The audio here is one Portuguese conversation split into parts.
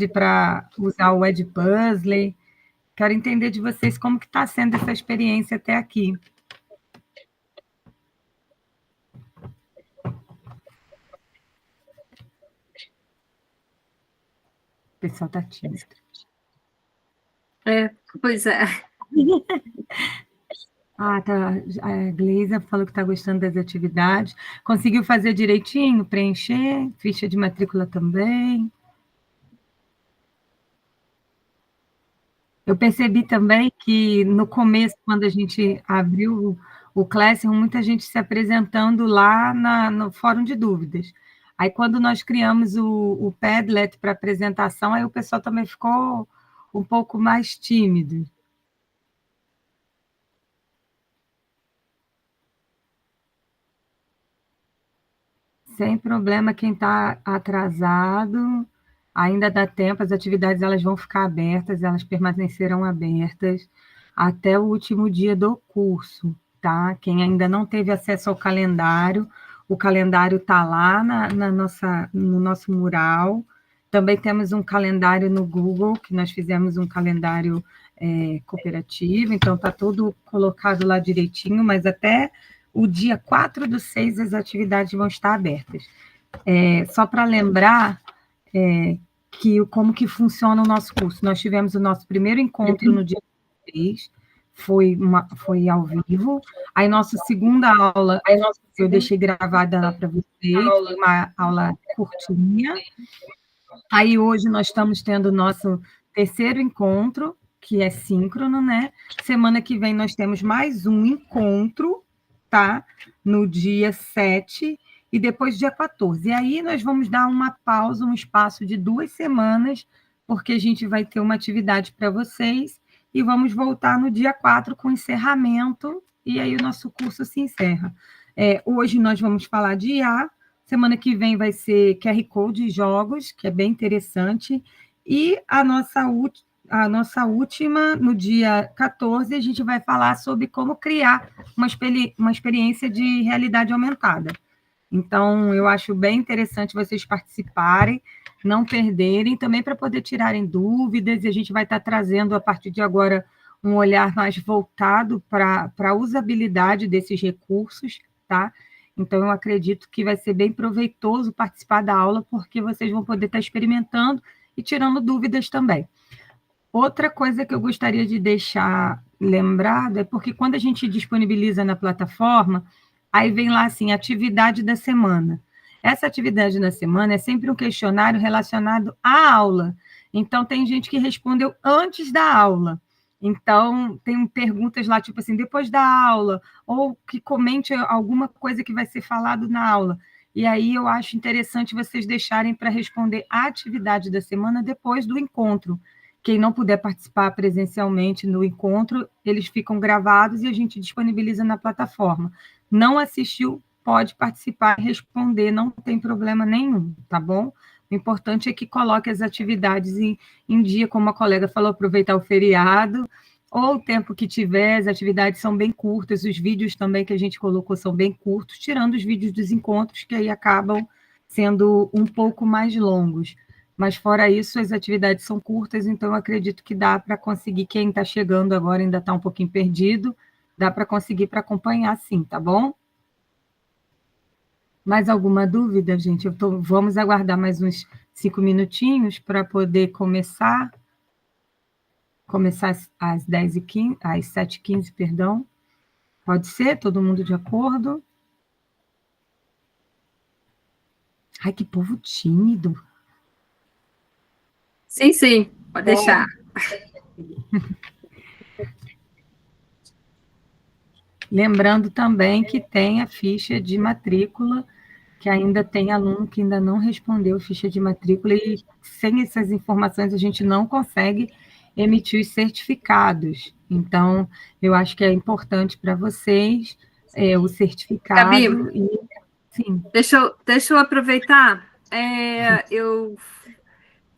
para usar o Edpuzzle. Quero entender de vocês como que está sendo essa experiência até aqui. O pessoal está tímido. Pois é. Tá. A Gleisa falou que está gostando das atividades. Conseguiu fazer direitinho, preencher? Ficha de matrícula também? Eu percebi também que no começo, quando a gente abriu o Classroom, muita gente se apresentando lá no fórum de dúvidas. Aí, quando nós criamos o Padlet para apresentação, aí o pessoal também ficou um pouco mais tímido. Sem problema, quem está atrasado, ainda dá tempo, as atividades elas vão ficar abertas, elas permanecerão abertas até o último dia do curso, tá? Quem ainda não teve acesso ao calendário, o calendário está lá no nosso mural. Também temos um calendário no Google, que nós fizemos um calendário cooperativo, então está tudo colocado lá direitinho, mas até o dia 4/6 as atividades vão estar abertas. Só para lembrar como que funciona o nosso curso. Nós tivemos o nosso primeiro encontro no dia 3, foi ao vivo. Aí, nossa segunda aula, eu deixei gravada lá para vocês, foi uma aula curtinha. Aí, hoje, nós estamos tendo o nosso terceiro encontro, que é síncrono, né? Semana que vem, nós temos mais um encontro, tá? No dia 7 e depois dia 14. E aí nós vamos dar uma pausa, um espaço de 2 semanas, porque a gente vai ter uma atividade para vocês e vamos voltar no dia 4 com encerramento, e aí o nosso curso se encerra. Hoje nós vamos falar de IA, semana que vem vai ser QR Code e jogos, que é bem interessante, e a nossa última, no dia 14, a gente vai falar sobre como criar uma experiência de realidade aumentada. Então, eu acho bem interessante vocês participarem, não perderem, também para poder tirarem dúvidas, e a gente vai estar trazendo, a partir de agora, um olhar mais voltado para a usabilidade desses recursos, tá? Então, eu acredito que vai ser bem proveitoso participar da aula, porque vocês vão poder estar experimentando e tirando dúvidas também. Outra coisa que eu gostaria de deixar lembrado é porque quando a gente disponibiliza na plataforma, aí vem lá assim, atividade da semana. Essa atividade da semana é sempre um questionário relacionado à aula. Então, tem gente que respondeu antes da aula. Então, tem perguntas lá, tipo assim, depois da aula, ou que comente alguma coisa que vai ser falado na aula. E aí eu acho interessante vocês deixarem para responder a atividade da semana depois do encontro. Quem não puder participar presencialmente no encontro, eles ficam gravados e a gente disponibiliza na plataforma. Não assistiu, pode participar e responder, não tem problema nenhum, tá bom? O importante é que coloque as atividades em dia, como a colega falou, aproveitar o feriado, ou o tempo que tiver, as atividades são bem curtas, os vídeos também que a gente colocou são bem curtos, tirando os vídeos dos encontros, que aí acabam sendo um pouco mais longos. Mas, fora isso, as atividades são curtas, então eu acredito que dá para conseguir, quem está chegando agora ainda está um pouquinho perdido, dá para conseguir para acompanhar sim, tá bom? Mais alguma dúvida, gente? Vamos aguardar mais uns 5 minutinhos para poder começar às 10h15, às 7h15, perdão. Pode ser? Todo mundo de acordo? Ai, que povo tímido. Sim, pode deixar. Lembrando também que tem a ficha de matrícula, que ainda tem aluno que ainda não respondeu a ficha de matrícula, e sem essas informações a gente não consegue emitir os certificados. Então, eu acho que é importante para vocês o certificado. Gabi, sim. Deixa eu aproveitar. Eu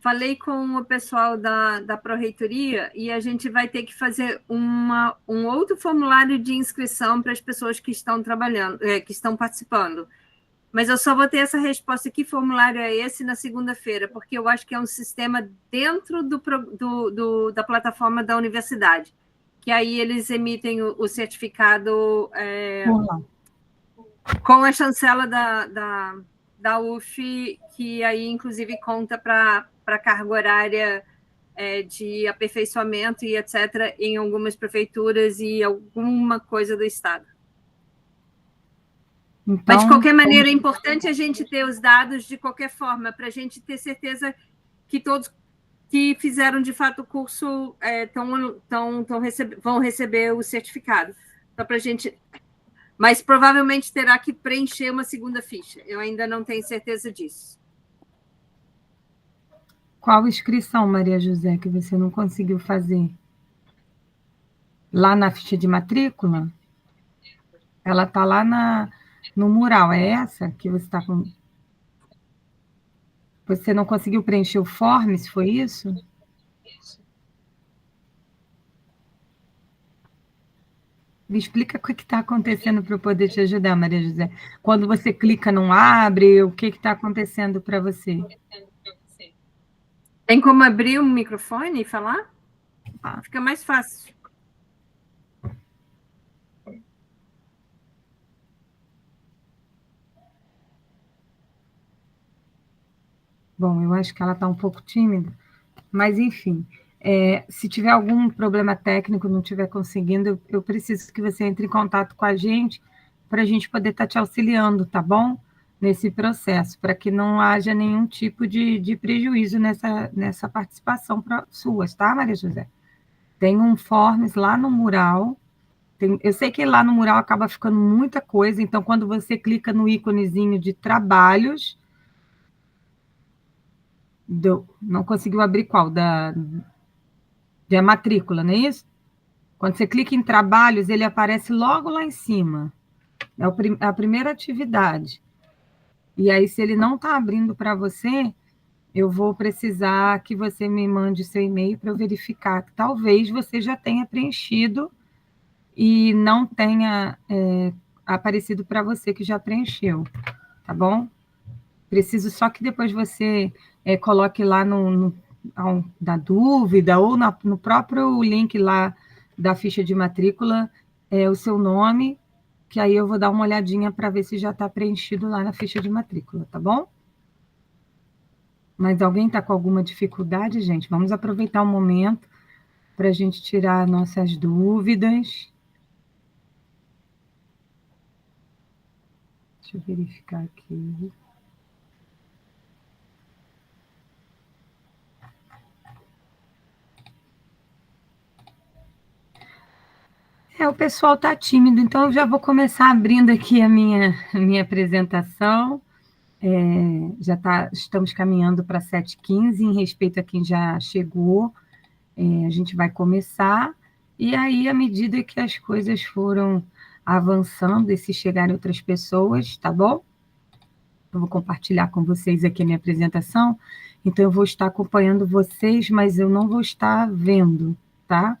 falei com o pessoal da Pró-Reitoria e a gente vai ter que fazer um outro formulário de inscrição para as pessoas que estão trabalhando, que estão participando. Mas eu só vou ter essa resposta, que formulário é esse, na segunda-feira, porque eu acho que é um sistema dentro da plataforma da universidade, que aí eles emitem o certificado Por lá. com a chancela da UF, que aí, inclusive, conta para a carga horária de aperfeiçoamento e etc., em algumas prefeituras e alguma coisa do Estado. Então, mas, de qualquer maneira, é importante a gente ter os dados de qualquer forma, para a gente ter certeza que todos que fizeram, de fato, o curso vão receber o certificado. Então, para a gente... Mas, provavelmente, terá que preencher uma segunda ficha. Eu ainda não tenho certeza disso. Qual inscrição, Maria José, que você não conseguiu fazer? Lá na ficha de matrícula? Ela está lá no mural, é essa que você está com... Você não conseguiu preencher o Forms, foi isso? Me explica o que está acontecendo para eu poder te ajudar, Maria José. Quando você clica, não abre, o que está acontecendo para você? Tem como abrir o microfone e falar? Fica mais fácil. Bom, eu acho que ela está um pouco tímida, mas enfim, se tiver algum problema técnico, não estiver conseguindo, eu preciso que você entre em contato com a gente para a gente poder estar te auxiliando, tá bom? Nesse processo, para que não haja nenhum tipo de prejuízo nessa participação sua, tá, Maria José? Tem um forms lá no mural. Eu sei que lá no mural acaba ficando muita coisa, então quando você clica no íconezinho de trabalhos, não conseguiu abrir qual? Da matrícula, não é isso? Quando você clica em trabalhos, ele aparece logo lá em cima. É a primeira atividade. E aí, se ele não está abrindo para você, eu vou precisar que você me mande seu e-mail para eu verificar que talvez você já tenha preenchido e não tenha aparecido para você que já preencheu, tá bom? Preciso só que depois você coloque lá da dúvida ou no próprio link lá da ficha de matrícula o seu nome, que aí eu vou dar uma olhadinha para ver se já está preenchido lá na ficha de matrícula, tá bom? Mas alguém está com alguma dificuldade, gente? Vamos aproveitar o momento para a gente tirar nossas dúvidas. Deixa eu verificar aqui. O pessoal está tímido, então eu já vou começar abrindo aqui a minha apresentação. Estamos caminhando para 7h15, em respeito a quem já chegou, a gente vai começar, e aí, à medida que as coisas foram avançando, e se chegarem outras pessoas, tá bom? Eu vou compartilhar com vocês aqui a minha apresentação, então eu vou estar acompanhando vocês, mas eu não vou estar vendo, tá?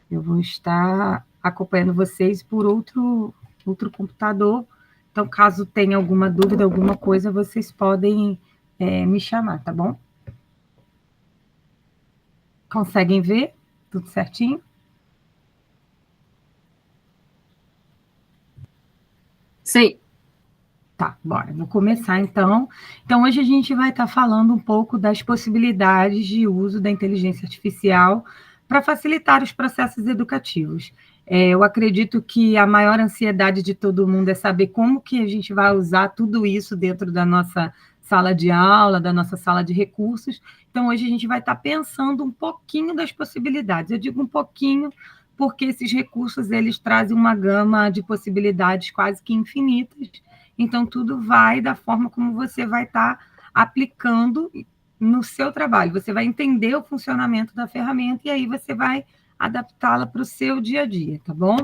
Eu vou estar acompanhando vocês por outro computador. Então, caso tenha alguma dúvida, alguma coisa, vocês podem me chamar, tá bom? Conseguem ver? Tudo certinho? Sim. Tá, bora. Vou começar, então. Então, hoje a gente vai estar falando um pouco das possibilidades de uso da inteligência artificial para facilitar os processos educativos. Eu acredito que a maior ansiedade de todo mundo é saber como que a gente vai usar tudo isso dentro da nossa sala de aula, da nossa sala de recursos. Então, hoje a gente vai estar pensando um pouquinho das possibilidades. Eu digo um pouquinho porque esses recursos, eles trazem uma gama de possibilidades quase que infinitas. Então, tudo vai da forma como você vai estar aplicando no seu trabalho. Você vai entender o funcionamento da ferramenta e aí você vai adaptá-la para o seu dia a dia, tá bom?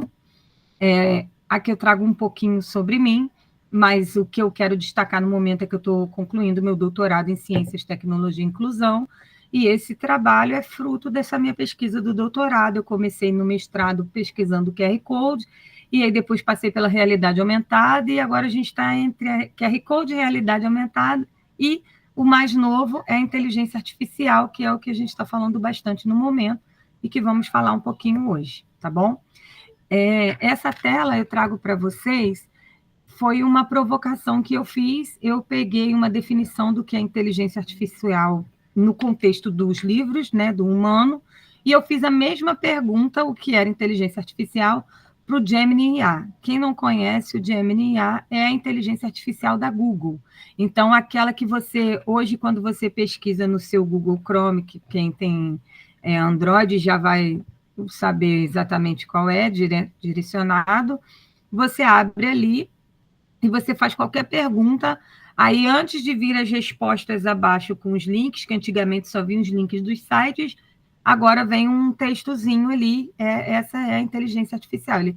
Aqui eu trago um pouquinho sobre mim, mas o que eu quero destacar no momento é que eu estou concluindo meu doutorado em Ciências, Tecnologia e Inclusão, e esse trabalho é fruto dessa minha pesquisa do doutorado. Eu comecei no mestrado pesquisando QR Code, e aí depois passei pela realidade aumentada, e agora a gente está entre a QR Code, realidade aumentada, e o mais novo é a inteligência artificial, que é o que a gente está falando bastante no momento, e que vamos falar um pouquinho hoje, tá bom? Essa tela eu trago para vocês, foi uma provocação que eu fiz, eu peguei uma definição do que é inteligência artificial no contexto dos livros, né, do humano, e eu fiz a mesma pergunta, o que era inteligência artificial, para o Gemini IA. Quem não conhece, o Gemini IA é a inteligência artificial da Google. Então, aquela que você, hoje, quando você pesquisa no seu Google Chrome, que quem tem Android já vai saber exatamente qual é, direcionado, você abre ali e você faz qualquer pergunta, aí antes de vir as respostas abaixo com os links, que antigamente só vinham os links dos sites, agora vem um textozinho ali, essa é a inteligência artificial, ele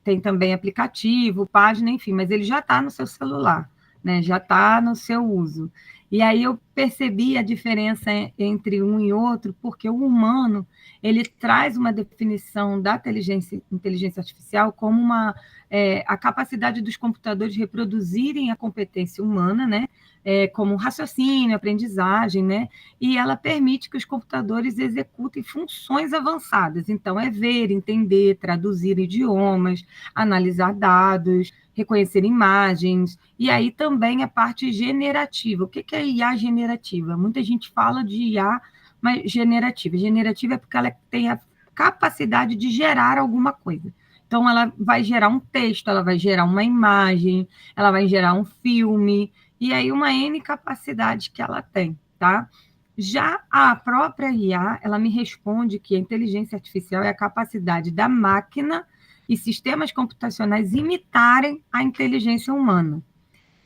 tem também aplicativo, página, enfim, mas ele já está no seu celular, né? Já está no seu uso. E aí eu percebi a diferença entre um e outro, porque o humano, ele traz uma definição da inteligência artificial como a capacidade dos computadores reproduzirem a competência humana, né? Como raciocínio, aprendizagem, né? E ela permite que os computadores executem funções avançadas. Então, é ver, entender, traduzir idiomas, analisar dados, reconhecer imagens, e aí também a parte generativa. O que é IA generativa? Muita gente fala de IA, mas generativa. Generativa é porque ela tem a capacidade de gerar alguma coisa. Então, ela vai gerar um texto, ela vai gerar uma imagem, ela vai gerar um filme, e aí uma N capacidade que ela tem, tá? Já a própria IA, ela me responde que a inteligência artificial é a capacidade da máquina e sistemas computacionais imitarem a inteligência humana.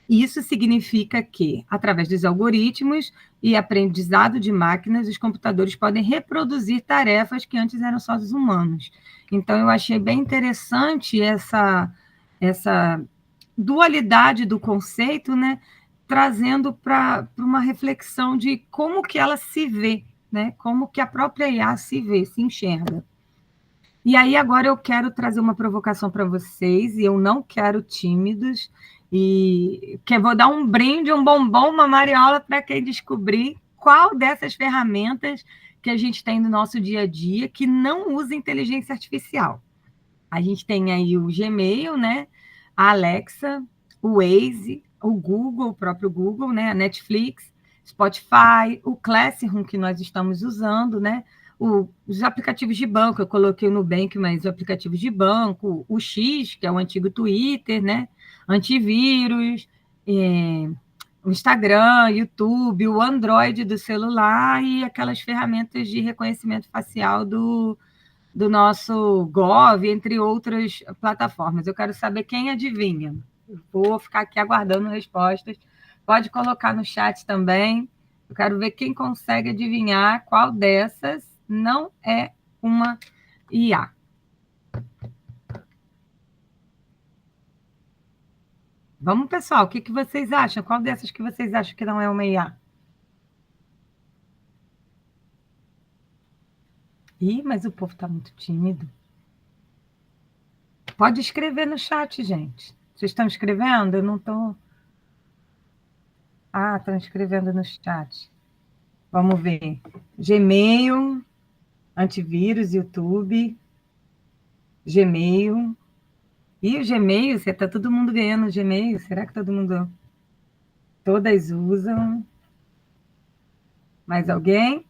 Isso significa que, através dos algoritmos e aprendizado de máquinas, os computadores podem reproduzir tarefas que antes eram só dos humanos. Então, eu achei bem interessante essa dualidade do conceito, né, trazendo para uma reflexão de como que ela se vê, né, como que a própria IA se vê, se enxerga. E aí agora eu quero trazer uma provocação para vocês, e eu não quero tímidos, e que vou dar um brinde, um bombom, uma mariola para quem descobrir qual dessas ferramentas que a gente tem no nosso dia a dia que não usa inteligência artificial. A gente tem aí o Gmail, né? A Alexa, o Waze, o Google, o próprio Google, né? A Netflix, Spotify, o Classroom que nós estamos usando, né? Os aplicativos de banco, eu coloquei o Nubank, mas os aplicativos de banco, o X, que é o antigo Twitter, né? Antivírus, o Instagram, YouTube, o Android do celular e aquelas ferramentas de reconhecimento facial do nosso Gov, entre outras plataformas. Eu quero saber quem adivinha. Vou ficar aqui aguardando respostas. Pode colocar no chat também. Eu quero ver quem consegue adivinhar qual dessas não é uma IA. Vamos, pessoal, o que vocês acham? Qual dessas que vocês acham que não é uma IA? Ih, mas o povo está muito tímido. Pode escrever no chat, gente. Vocês estão escrevendo? Eu não estou... Ah, estão escrevendo no chat. Vamos ver. Gmail, antivírus, YouTube, Gmail. E o Gmail, você está todo mundo ganhando o Gmail? Será que todo mundo... Todas usam? Mais alguém?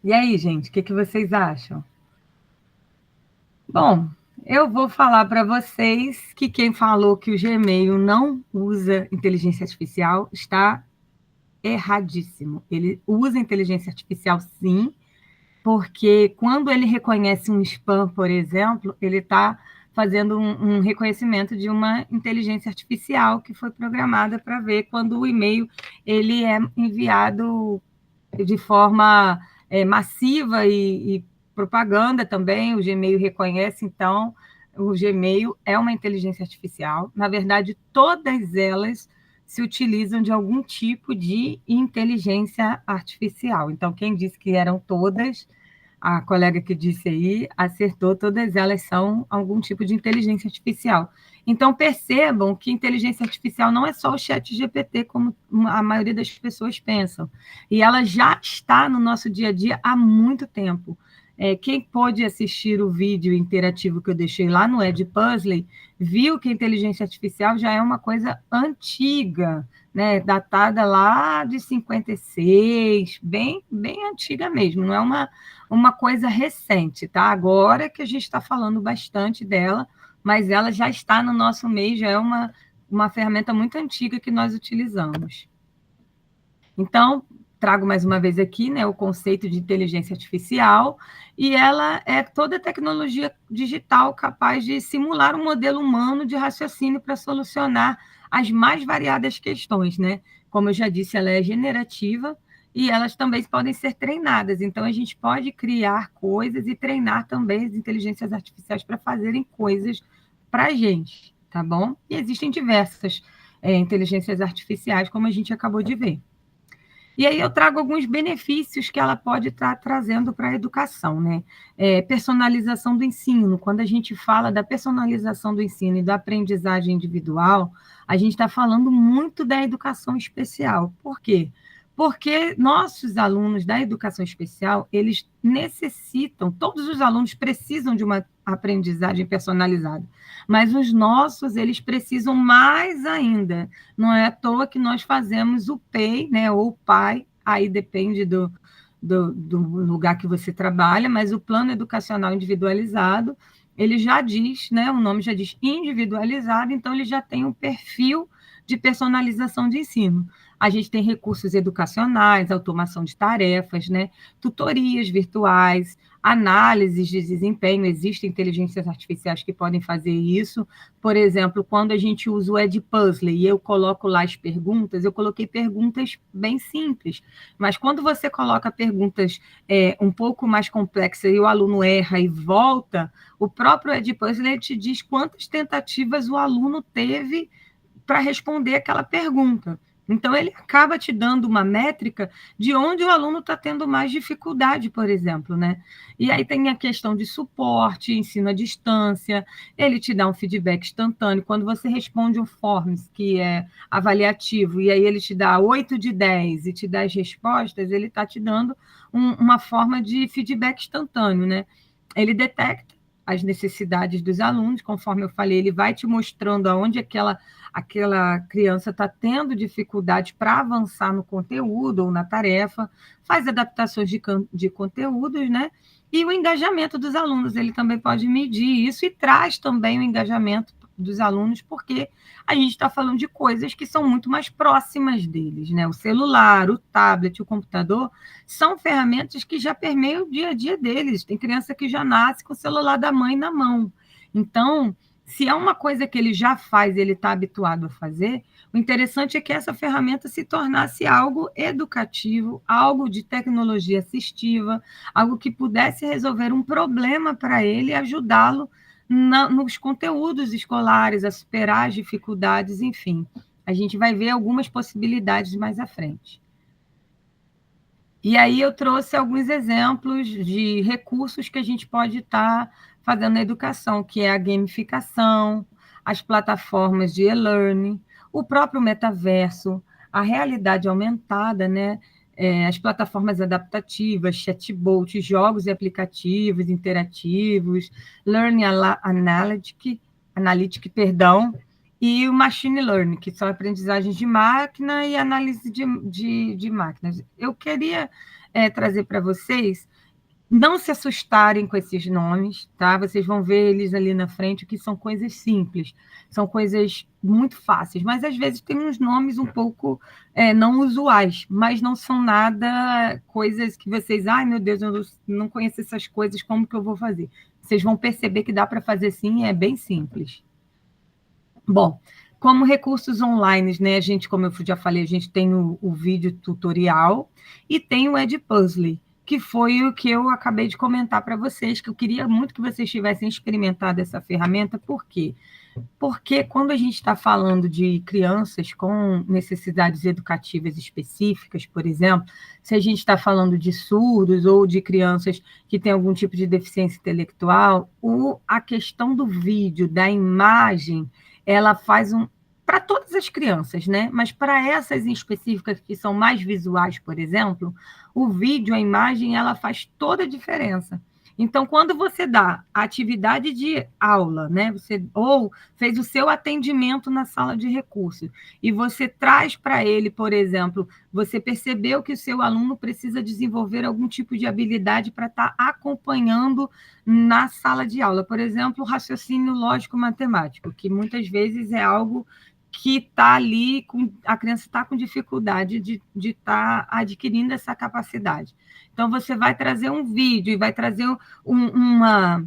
E aí, gente, o que vocês acham? Bom, eu vou falar para vocês que quem falou que o Gmail não usa inteligência artificial está erradíssimo. Ele usa inteligência artificial, sim, porque quando ele reconhece um spam, por exemplo, ele está fazendo um reconhecimento de uma inteligência artificial que foi programada para ver quando o e-mail ele é enviado de forma massiva e propaganda também. O Gmail reconhece, então, o Gmail é uma inteligência artificial. Na verdade, todas elas se utilizam de algum tipo de inteligência artificial. Então, quem disse que eram todas, a colega que disse aí acertou, todas elas são algum tipo de inteligência artificial. Então, percebam que inteligência artificial não é só o chat GPT, como a maioria das pessoas pensam. E ela já está no nosso dia a dia há muito tempo. Quem pôde assistir o vídeo interativo que eu deixei lá no Edpuzzle, viu que a inteligência artificial já é uma coisa antiga, né, datada lá de 56, bem, bem antiga mesmo, não é uma coisa recente, tá? Agora que a gente está falando bastante dela, mas ela já está no nosso meio, já é uma ferramenta muito antiga que nós utilizamos. Então, trago mais uma vez aqui, né, o conceito de inteligência artificial, e ela é toda tecnologia digital capaz de simular um modelo humano de raciocínio para solucionar as mais variadas questões, né? Como eu já disse, ela é generativa e elas também podem ser treinadas. Então, a gente pode criar coisas e treinar também as inteligências artificiais para fazerem coisas para a gente, tá bom? E existem diversas inteligências artificiais, como a gente acabou de ver. E aí eu trago alguns benefícios que ela pode estar trazendo para a educação, né? Personalização do ensino. Quando a gente fala da personalização do ensino e da aprendizagem individual, a gente está falando muito da educação especial. Por quê? Porque nossos alunos da educação especial, eles necessitam, todos os alunos precisam de uma aprendizagem personalizada, mas os nossos, eles precisam mais ainda. Não é à toa que nós fazemos o PEI, né, ou o PAI, aí depende do lugar que você trabalha, mas o Plano Educacional Individualizado, ele já diz, né, o nome já diz individualizado, então ele já tem um perfil de personalização de ensino. A gente tem recursos educacionais, automação de tarefas, né, tutorias virtuais, análises de desempenho, existem inteligências artificiais que podem fazer isso. Por exemplo, quando a gente usa o Edpuzzle e eu coloco lá as perguntas, eu coloquei perguntas bem simples, mas quando você coloca perguntas um pouco mais complexas e o aluno erra e volta, o próprio Edpuzzle te diz quantas tentativas o aluno teve para responder aquela pergunta. Então, ele acaba te dando uma métrica de onde o aluno está tendo mais dificuldade, por exemplo, né? E aí tem a questão de suporte, ensino à distância, ele te dá um feedback instantâneo. Quando você responde um Forms, que é avaliativo, e aí ele te dá 8 de 10 e te dá as respostas, ele está te dando uma forma de feedback instantâneo, né? Ele detecta as necessidades dos alunos, conforme eu falei, ele vai te mostrando aonde aquela criança está tendo dificuldade para avançar no conteúdo ou na tarefa, faz adaptações de conteúdos, né? E o engajamento dos alunos, ele também pode medir isso e traz também o engajamento dos alunos, porque a gente está falando de coisas que são muito mais próximas deles, né? O celular, o tablet, o computador são ferramentas que já permeiam o dia a dia deles. Tem criança que já nasce com o celular da mãe na mão. Então, se é uma coisa que ele já faz, ele está habituado a fazer, o interessante é que essa ferramenta se tornasse algo educativo, algo de tecnologia assistiva, algo que pudesse resolver um problema para ele e ajudá-lo nos conteúdos escolares, a superar as dificuldades, enfim. A gente vai ver algumas possibilidades mais à frente. E aí eu trouxe alguns exemplos de recursos que a gente pode estar fazendo na educação, que é a gamificação, as plataformas de e-learning, o próprio metaverso, a realidade aumentada, né? As plataformas adaptativas, chatbots, jogos e aplicativos interativos, Learning Analytic, perdão, e o Machine Learning, que são aprendizagens de máquina e análise de máquinas. Eu queria trazer para vocês não se assustarem com esses nomes, tá? Vocês vão ver eles ali na frente, que são coisas simples, são coisas muito fáceis, mas às vezes tem uns nomes um pouco não usuais, mas não são nada coisas que vocês, ai meu Deus, eu não conheço essas coisas, como que eu vou fazer? Vocês vão perceber que dá para fazer sim, é bem simples. Bom, como recursos online, né? A gente, como eu já falei, a gente tem o vídeo tutorial e tem o Edpuzzle, que foi o que eu acabei de comentar para vocês, que eu queria muito que vocês tivessem experimentado essa ferramenta, por quê? Porque quando a gente está falando de crianças com necessidades educativas específicas, por exemplo, se a gente está falando de surdos ou de crianças que têm algum tipo de deficiência intelectual, a questão do vídeo, da imagem, ela faz para todas as crianças, né? Mas para essas em específicas que são mais visuais, por exemplo, o vídeo, a imagem, ela faz toda a diferença. Então, quando você dá a atividade de aula, né? Ou fez o seu atendimento na sala de recursos, e você traz para ele, por exemplo, você percebeu que o seu aluno precisa desenvolver algum tipo de habilidade para estar acompanhando na sala de aula, por exemplo, o raciocínio lógico-matemático, que muitas vezes é algo que está ali, a criança está com dificuldade de estar adquirindo essa capacidade. Então, você vai trazer um vídeo e vai trazer uma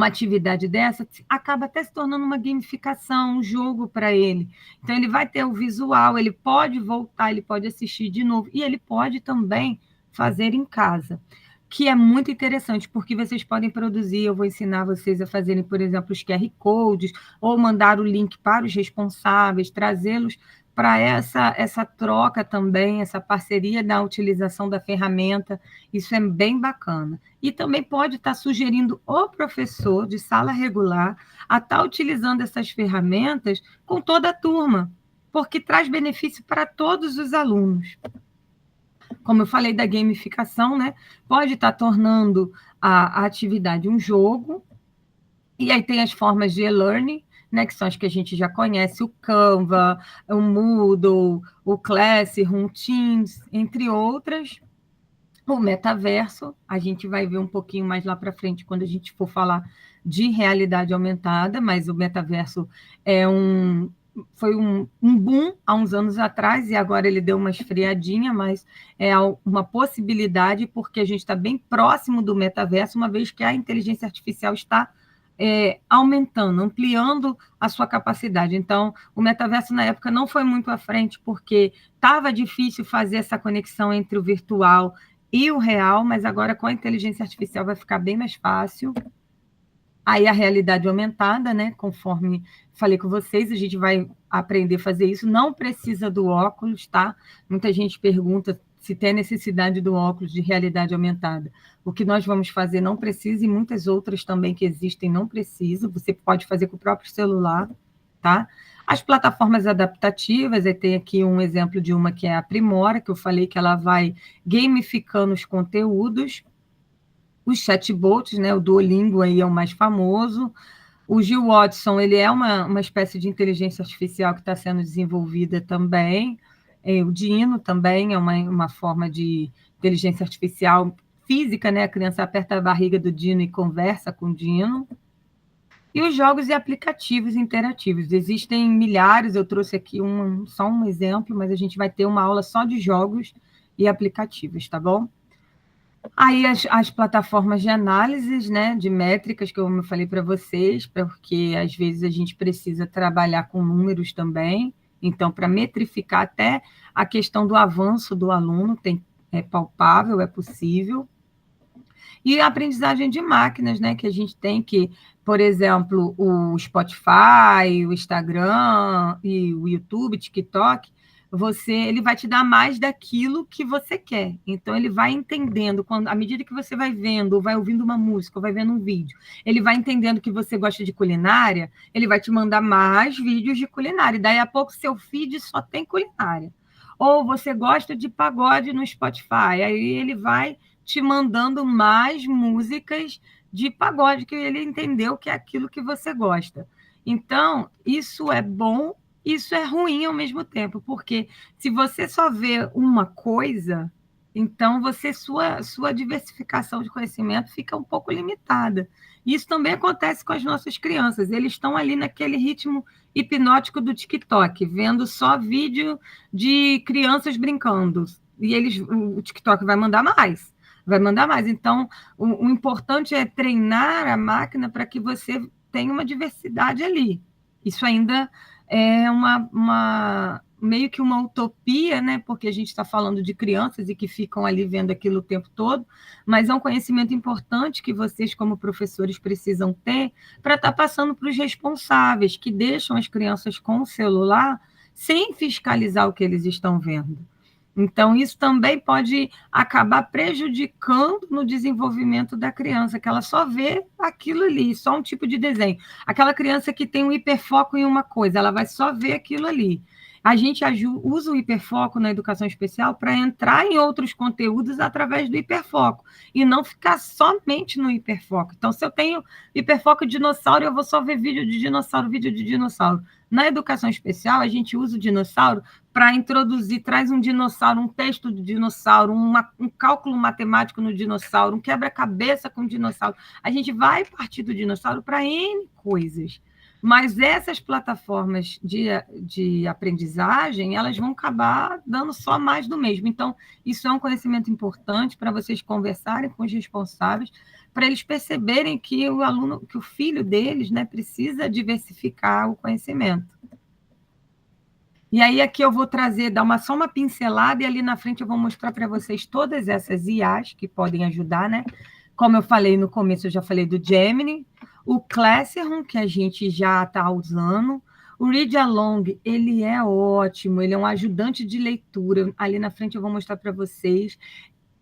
atividade dessa, acaba até se tornando uma gamificação, um jogo para ele. Então, ele vai ter o visual, ele pode voltar, ele pode assistir de novo, e ele pode também fazer em casa, que é muito interessante, porque vocês podem produzir, eu vou ensinar vocês a fazerem, por exemplo, os QR Codes, ou mandar o link para os responsáveis, trazê-los para essa troca também, essa parceria na utilização da ferramenta, isso é bem bacana. E também pode estar sugerindo o professor de sala regular a estar utilizando essas ferramentas com toda a turma, porque traz benefício para todos os alunos. Como eu falei da gamificação, né? Pode estar tornando a atividade um jogo, e aí tem as formas de e-learning, né, que são as que a gente já conhece, o Canva, o Moodle, o Classroom, o Teams, entre outras. O metaverso, a gente vai ver um pouquinho mais lá para frente, quando a gente for falar de realidade aumentada, mas o metaverso foi um boom há uns anos atrás, e agora ele deu uma esfriadinha, mas é uma possibilidade, porque a gente está bem próximo do metaverso, uma vez que a inteligência artificial está aumentando, ampliando a sua capacidade. Então, o metaverso, na época, não foi muito à frente, porque estava difícil fazer essa conexão entre o virtual e o real, mas agora com a inteligência artificial vai ficar bem mais fácil. Aí a realidade aumentada, né? Conforme falei com vocês, a gente vai aprender a fazer isso. Não precisa do óculos, tá? Muita gente pergunta se tem necessidade do óculos de realidade aumentada. O que nós vamos fazer não precisa, e muitas outras também que existem não precisa. Você pode fazer com o próprio celular, tá? As plataformas adaptativas, eu tenho aqui um exemplo de uma que é a Primora, que eu falei que ela vai gamificando os conteúdos. Os chatbots, né? O Duolingo aí é o mais famoso. O Gil Watson, ele é uma espécie de inteligência artificial que está sendo desenvolvida também. O Dino também é uma forma de inteligência artificial física, né? A criança aperta a barriga do Dino e conversa com o Dino. E os jogos e aplicativos interativos. Existem milhares, eu trouxe aqui só um exemplo, mas a gente vai ter uma aula só de jogos e aplicativos, tá bom? Aí as plataformas de análise, né, de métricas, que eu falei para vocês, porque às vezes a gente precisa trabalhar com números também, então, para metrificar até a questão do avanço do aluno, é palpável, é possível. E a aprendizagem de máquinas, né, que a gente tem que, por exemplo, o Spotify, o Instagram e o YouTube, TikTok, ele vai te dar mais daquilo que você quer. Então, ele vai entendendo, à medida que você vai vendo, ou vai ouvindo uma música, ou vai vendo um vídeo, ele vai entendendo que você gosta de culinária, ele vai te mandar mais vídeos de culinária. E daí a pouco seu feed só tem culinária. Ou você gosta de pagode no Spotify, aí ele vai te mandando mais músicas de pagode, que ele entendeu que é aquilo que você gosta. Então, isso é bom, isso é ruim ao mesmo tempo, porque se você só vê uma coisa, então sua diversificação de conhecimento fica um pouco limitada. Isso também acontece com as nossas crianças, eles estão ali naquele ritmo hipnótico do TikTok, vendo só vídeo de crianças brincando, e o TikTok vai mandar mais. Então, o importante é treinar a máquina para que você tenha uma diversidade ali. Isso ainda é meio que uma utopia, né? Porque a gente está falando de crianças e que ficam ali vendo aquilo o tempo todo, mas é um conhecimento importante que vocês, como professores, precisam ter para estar passando para os responsáveis, que deixam as crianças com o celular sem fiscalizar o que eles estão vendo. Então, isso também pode acabar prejudicando no desenvolvimento da criança, que ela só vê aquilo ali, só um tipo de desenho. Aquela criança que tem um hiperfoco em uma coisa, ela vai só ver aquilo ali. A gente usa o hiperfoco na educação especial para entrar em outros conteúdos através do hiperfoco e não ficar somente no hiperfoco. Então, se eu tenho hiperfoco em dinossauro, eu vou só ver vídeo de dinossauro, vídeo de dinossauro. Na educação especial, a gente usa o dinossauro para introduzir, traz um dinossauro, um texto do dinossauro, um cálculo matemático no dinossauro, um quebra-cabeça com o dinossauro. A gente vai partir do dinossauro para N coisas. Mas essas plataformas de aprendizagem, elas vão acabar dando só mais do mesmo. Então, isso é um conhecimento importante para vocês conversarem com os responsáveis, para eles perceberem que o aluno, que o filho deles, né, precisa diversificar o conhecimento. E aí aqui eu vou trazer, dar só uma pincelada, e ali na frente eu vou mostrar para vocês todas essas IAs que podem ajudar, né? Como eu falei no começo, eu já falei do Gemini, o Classroom, que a gente já está usando, o Read Along, ele é ótimo, ele é um ajudante de leitura. Ali na frente eu vou mostrar para vocês.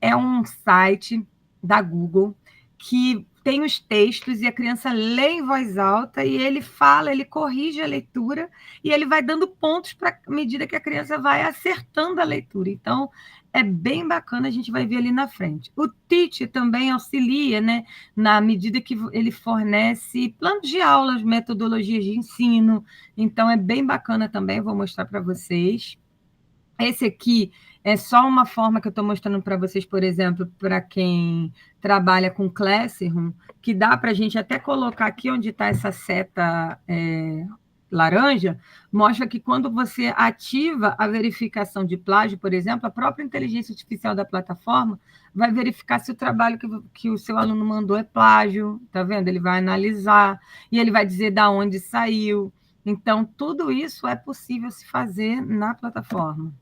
É um site da Google que tem os textos e a criança lê em voz alta e ele fala, ele corrige a leitura e ele vai dando pontos para a medida que a criança vai acertando a leitura. Então, é bem bacana, a gente vai ver ali na frente. O Teach também auxilia, né, na medida que ele fornece planos de aulas, metodologias de ensino. Então, é bem bacana também, vou mostrar para vocês. Esse aqui é só uma forma que eu estou mostrando para vocês, por exemplo, para quem trabalha com Classroom, que dá para a gente até colocar aqui onde está essa seta laranja, mostra que quando você ativa a verificação de plágio, por exemplo, a própria inteligência artificial da plataforma vai verificar se o trabalho que o seu aluno mandou é plágio, tá vendo? Ele vai analisar e ele vai dizer da onde saiu. Então, tudo isso é possível se fazer na plataforma.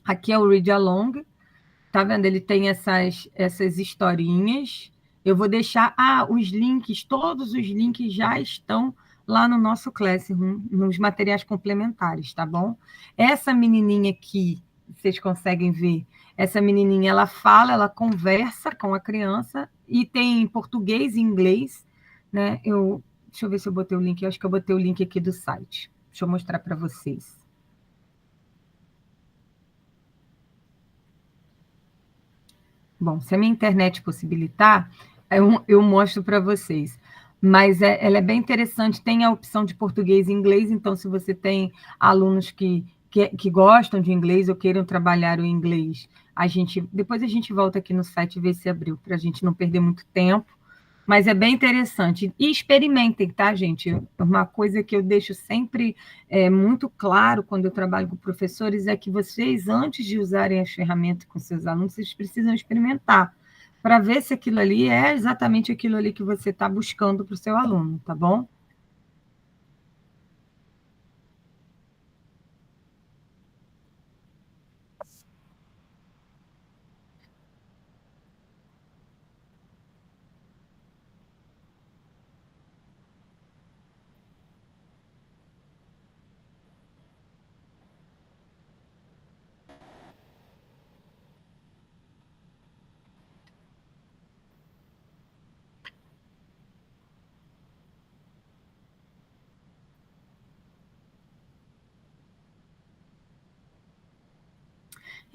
Aqui é o Read Along, tá vendo? Ele tem essas historinhas. Eu vou deixar os links, todos os links já estão lá no nosso Classroom, nos materiais complementares, tá bom? Essa menininha aqui, vocês conseguem ver, essa menininha, ela fala, ela conversa com a criança e tem português e inglês, né? Deixa eu ver se eu botei o link, eu acho que eu botei o link aqui do site. Deixa eu mostrar para vocês. Bom, se a minha internet possibilitar, eu mostro para vocês. Mas ela é bem interessante, tem a opção de português e inglês, então se você tem alunos que gostam de inglês ou queiram trabalhar o inglês, depois a gente volta aqui no site e vê se abriu, para a gente não perder muito tempo. Mas é bem interessante. E experimentem, tá, gente? Uma coisa que eu deixo sempre muito claro quando eu trabalho com professores é que vocês, antes de usarem as ferramentas com seus alunos, vocês precisam experimentar para ver se aquilo ali é exatamente aquilo ali que você está buscando para o seu aluno, tá bom?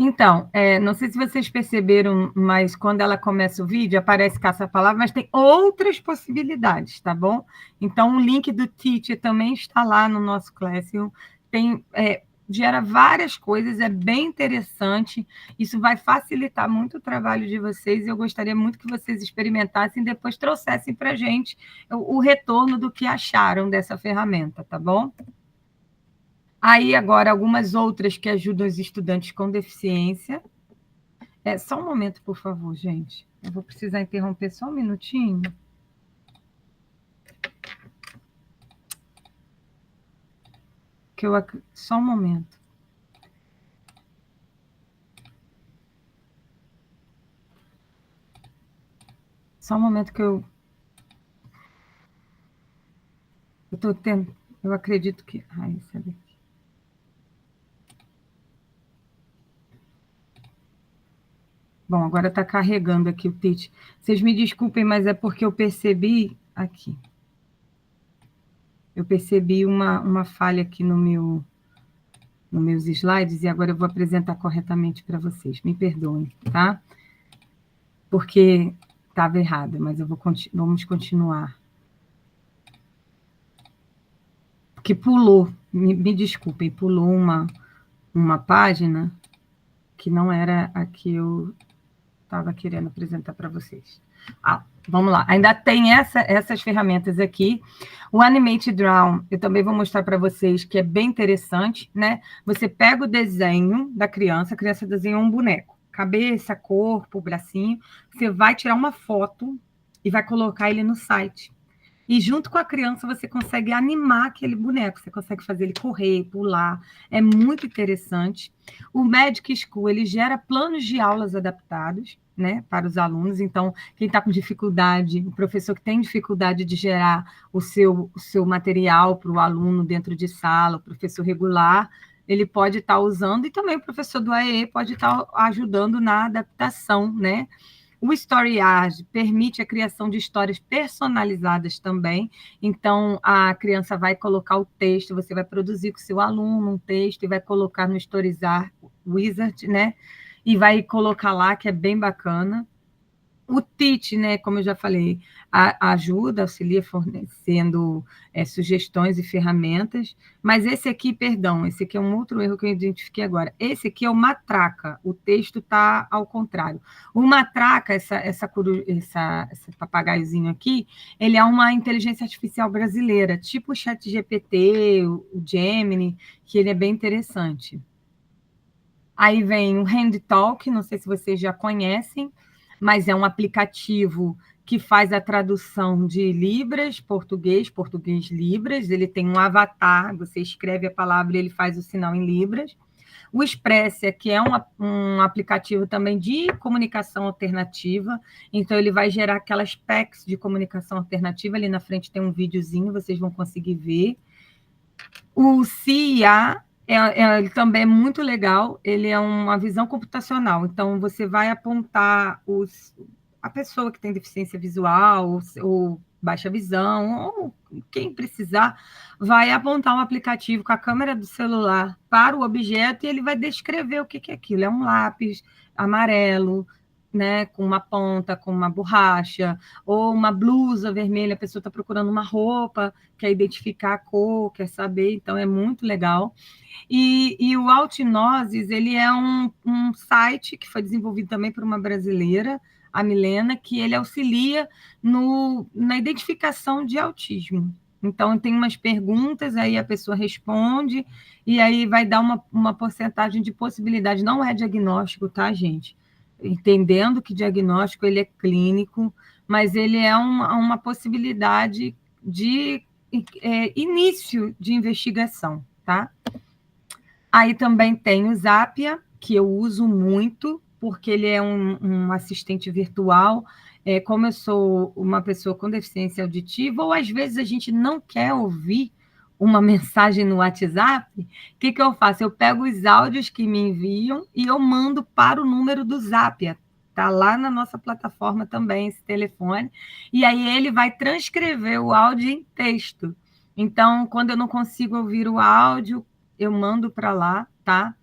Então, não sei se vocês perceberam, mas quando ela começa o vídeo, aparece caça-palavra, mas tem outras possibilidades, tá bom? Então, o link do Teacher também está lá no nosso Classroom. Gera várias coisas, é bem interessante. Isso vai facilitar muito o trabalho de vocês. Eu gostaria muito que vocês experimentassem e depois trouxessem para a gente o retorno do que acharam dessa ferramenta, tá bom? Aí, agora, algumas outras que ajudam os estudantes com deficiência. Só um momento, por favor, gente. Eu vou precisar interromper só um minutinho. Só um momento. Só um momento que eu estou tendo... Eu acredito que... Ai, sabe? Bom, agora está carregando aqui o pitch. Vocês me desculpem, mas é porque eu percebi... Aqui. Eu percebi uma falha aqui nos meus slides e agora eu vou apresentar corretamente para vocês. Me perdoem, tá? Porque estava errado, mas vamos continuar. Porque pulou, me desculpem, pulou uma página que não era a que eu estava querendo apresentar para vocês. Vamos lá. Ainda tem essas ferramentas aqui. O Animate Draw, eu também vou mostrar para vocês que é bem interessante, né? Você pega o desenho da criança, a criança desenhou um boneco, cabeça, corpo, bracinho, você vai tirar uma foto e vai colocar ele no site. E junto com a criança você consegue animar aquele boneco, você consegue fazer ele correr, pular, é muito interessante. O Magic School, ele gera planos de aulas adaptados, né, para os alunos, então quem está com dificuldade, o professor que tem dificuldade de gerar o seu material para o aluno dentro de sala, o professor regular, ele pode estar usando, e também o professor do AEE pode estar ajudando na adaptação, né? O StoryArt permite a criação de histórias personalizadas também. Então, a criança vai colocar o texto, você vai produzir com o seu aluno um texto e vai colocar no StoryArt Wizard, né? E vai colocar lá, que é bem bacana. O Teach, né, como eu já falei, ajuda, auxilia fornecendo sugestões e ferramentas, mas esse aqui é um outro erro que eu identifiquei agora. Esse aqui é o Matraca, o texto está ao contrário. O Matraca, esse papagaiozinho aqui, ele é uma inteligência artificial brasileira, tipo o ChatGPT, o Gemini, que ele é bem interessante. Aí vem o HandTalk, não sei se vocês já conhecem, mas é um aplicativo que faz a tradução de Libras, português, Libras. Ele tem um avatar, você escreve a palavra e ele faz o sinal em Libras. O Expressia, que é um aplicativo também de comunicação alternativa, então ele vai gerar aquelas packs de comunicação alternativa, ali na frente tem um videozinho, vocês vão conseguir ver. O CIA, ele também é muito legal, ele é uma visão computacional, então você vai apontar a pessoa que tem deficiência visual, ou baixa visão, ou quem precisar, vai apontar um aplicativo com a câmera do celular para o objeto e ele vai descrever o que é aquilo. É um lápis amarelo, né, com uma ponta, com uma borracha, ou uma blusa vermelha, a pessoa está procurando uma roupa, quer identificar a cor, quer saber, então é muito legal. E o Altnoses, ele é um site que foi desenvolvido também por uma brasileira, a Milena, que ele auxilia na identificação de autismo. Então, tem umas perguntas, aí a pessoa responde, e aí vai dar uma porcentagem de possibilidade. Não é diagnóstico, tá, gente? Entendendo que diagnóstico ele é clínico, mas ele é uma possibilidade de início de investigação, tá? Aí também tem o Zapia, que eu uso muito, porque ele é um assistente virtual. Como eu sou uma pessoa com deficiência auditiva, ou às vezes a gente não quer ouvir uma mensagem no WhatsApp, o que eu faço? Eu pego os áudios que me enviam e eu mando para o número do Zapia. Está lá na nossa plataforma também, esse telefone. E aí ele vai transcrever o áudio em texto. Então, quando eu não consigo ouvir o áudio, eu mando para lá, tá?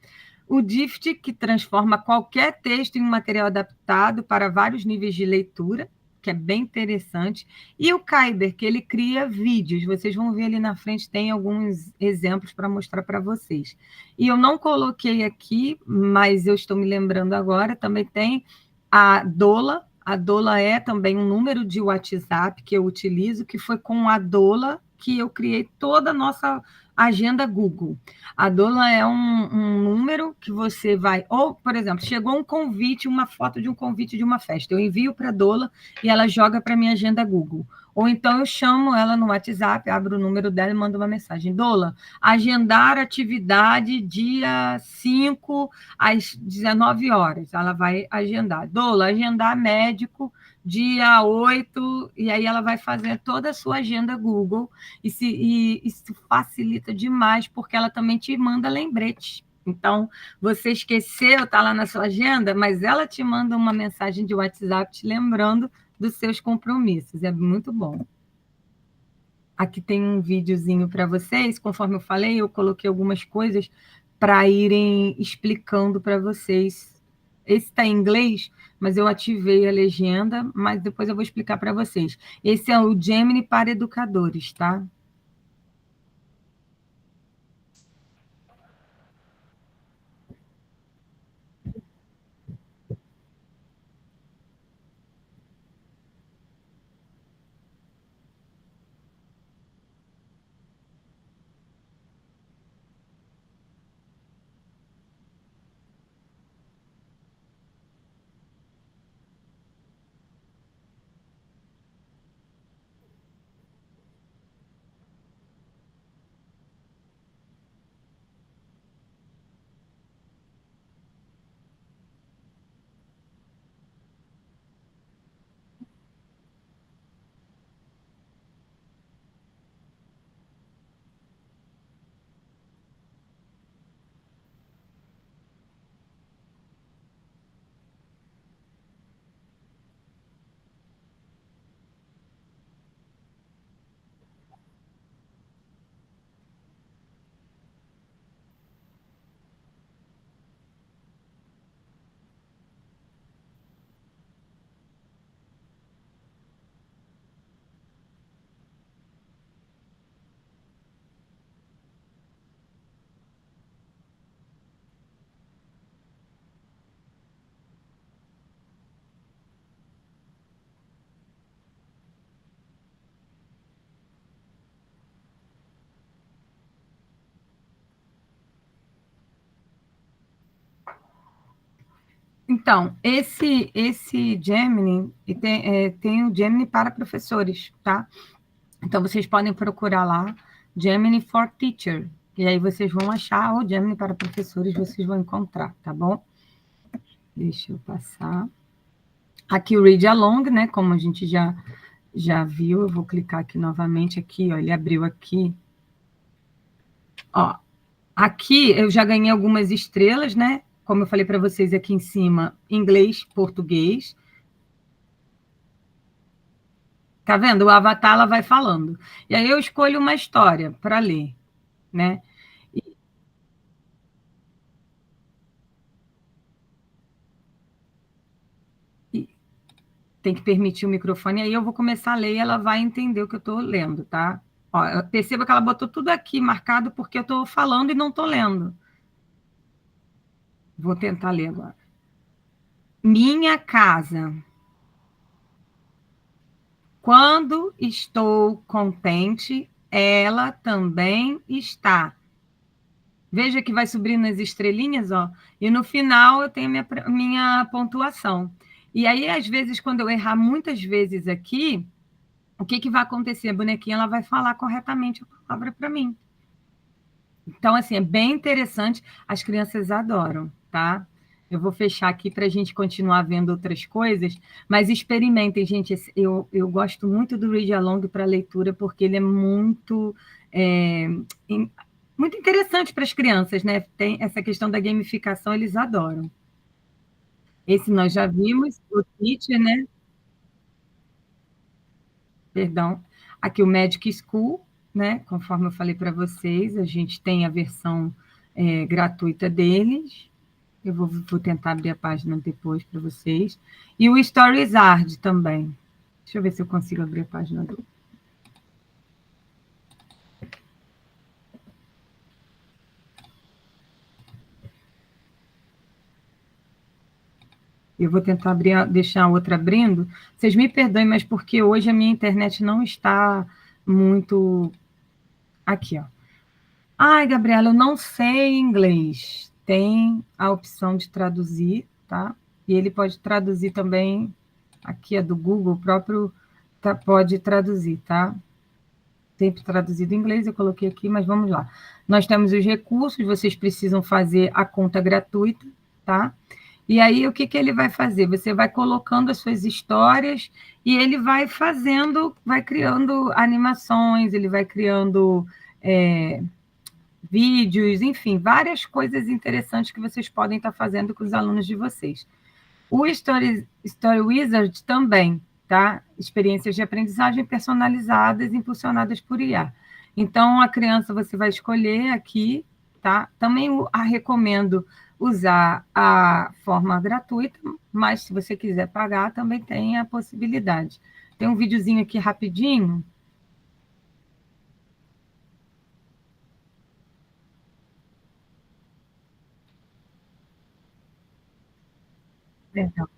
O Dift, que transforma qualquer texto em um material adaptado para vários níveis de leitura, que é bem interessante. E o Kyber, que ele cria vídeos. Vocês vão ver ali na frente, tem alguns exemplos para mostrar para vocês. E eu não coloquei aqui, mas eu estou me lembrando agora, também tem a Dola. A Dola é também um número de WhatsApp que eu utilizo, que foi com a Dola que eu criei toda a nossa agenda Google. A Dola é um número que você vai... Ou, por exemplo, chegou um convite, uma foto de um convite de uma festa. Eu envio para a Dola e ela joga para a minha agenda Google. Ou então eu chamo ela no WhatsApp, abro o número dela e mando uma mensagem. Dola, agendar atividade dia 5 às 19 horas. Ela vai agendar. Dola, agendar médico dia 8, e aí ela vai fazer toda a sua agenda Google, e isso facilita demais, porque ela também te manda lembretes. Então, você esqueceu, está lá na sua agenda, mas ela te manda uma mensagem de WhatsApp te lembrando dos seus compromissos. É muito bom. Aqui tem um videozinho para vocês. Conforme eu falei, eu coloquei algumas coisas para irem explicando para vocês. Esse está em inglês, mas eu ativei a legenda, mas depois eu vou explicar para vocês. Esse é o Gemini para educadores, tá? Então, esse Gemini tem o Gemini para professores, tá? Então, vocês podem procurar lá Gemini for Teacher, e aí vocês vão achar o Gemini para professores, vocês vão encontrar, tá bom? Deixa eu passar. Aqui o Read Along, né? Como a gente já viu, eu vou clicar aqui novamente, aqui, ó, ele abriu aqui. Ó, aqui eu já ganhei algumas estrelas, né? Como eu falei para vocês aqui em cima, inglês, português. Tá vendo? O avatar ela vai falando. E aí eu escolho uma história para ler, né? E tem que permitir o microfone, aí eu vou começar a ler e ela vai entender o que eu estou lendo, tá? Ó, perceba que ela botou tudo aqui marcado porque eu estou falando e não estou lendo. Vou tentar ler agora. Minha casa. Quando estou contente, ela também está. Veja que vai subindo as estrelinhas, ó, e no final eu tenho minha pontuação. E aí, às vezes, quando eu errar muitas vezes aqui, o que vai acontecer? A bonequinha ela vai falar corretamente a palavra para mim. Então, assim, é bem interessante, as crianças adoram, tá? Eu vou fechar aqui para a gente continuar vendo outras coisas, mas experimentem, gente. Eu gosto muito do Read Along para leitura, porque ele é muito interessante para as crianças, né? Tem essa questão da gamificação, eles adoram. Esse nós já vimos, o Teacher, né? Perdão. Aqui o Magic School, né? Conforme eu falei para vocês, a gente tem a versão gratuita deles. Eu vou tentar abrir a página depois para vocês. E o Storyzard também. Deixa eu ver se eu consigo abrir a página do. Eu vou tentar deixar a outra abrindo. Vocês me perdoem, mas porque hoje a minha internet não está muito. Aqui, ó. Ai, Gabriela, eu não sei inglês. Tem a opção de traduzir, tá? E ele pode traduzir também. Aqui é do Google, o próprio pode traduzir, tá? Sempre traduzido em inglês, eu coloquei aqui, mas vamos lá. Nós temos os recursos, vocês precisam fazer a conta gratuita, tá? E aí, o que, que ele vai fazer? Você vai colocando as suas histórias e ele vai fazendo, vai criando animações, ele vai criando é, vídeos, enfim, várias coisas interessantes que vocês podem estar fazendo com os alunos de vocês. O Story Wizard também, tá? Experiências de aprendizagem personalizadas, impulsionadas por IA. Então, a criança você vai escolher aqui, tá? Também a recomendo usar a forma gratuita, mas se você quiser pagar, também tem a possibilidade. Tem um videozinho aqui rapidinho. Perdão.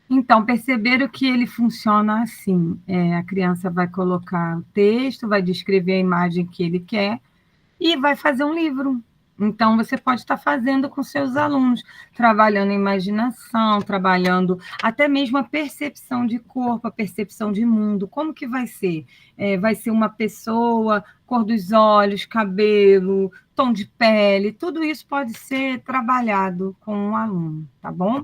Então, perceberam que ele funciona assim: a criança vai colocar o texto, vai descrever a imagem que ele quer e vai fazer um livro. Então, você pode estar fazendo com seus alunos, trabalhando a imaginação, trabalhando até mesmo a percepção de corpo, a percepção de mundo. Como que vai ser? Vai ser uma pessoa, cor dos olhos, cabelo, tom de pele, tudo isso pode ser trabalhado com um aluno, tá bom?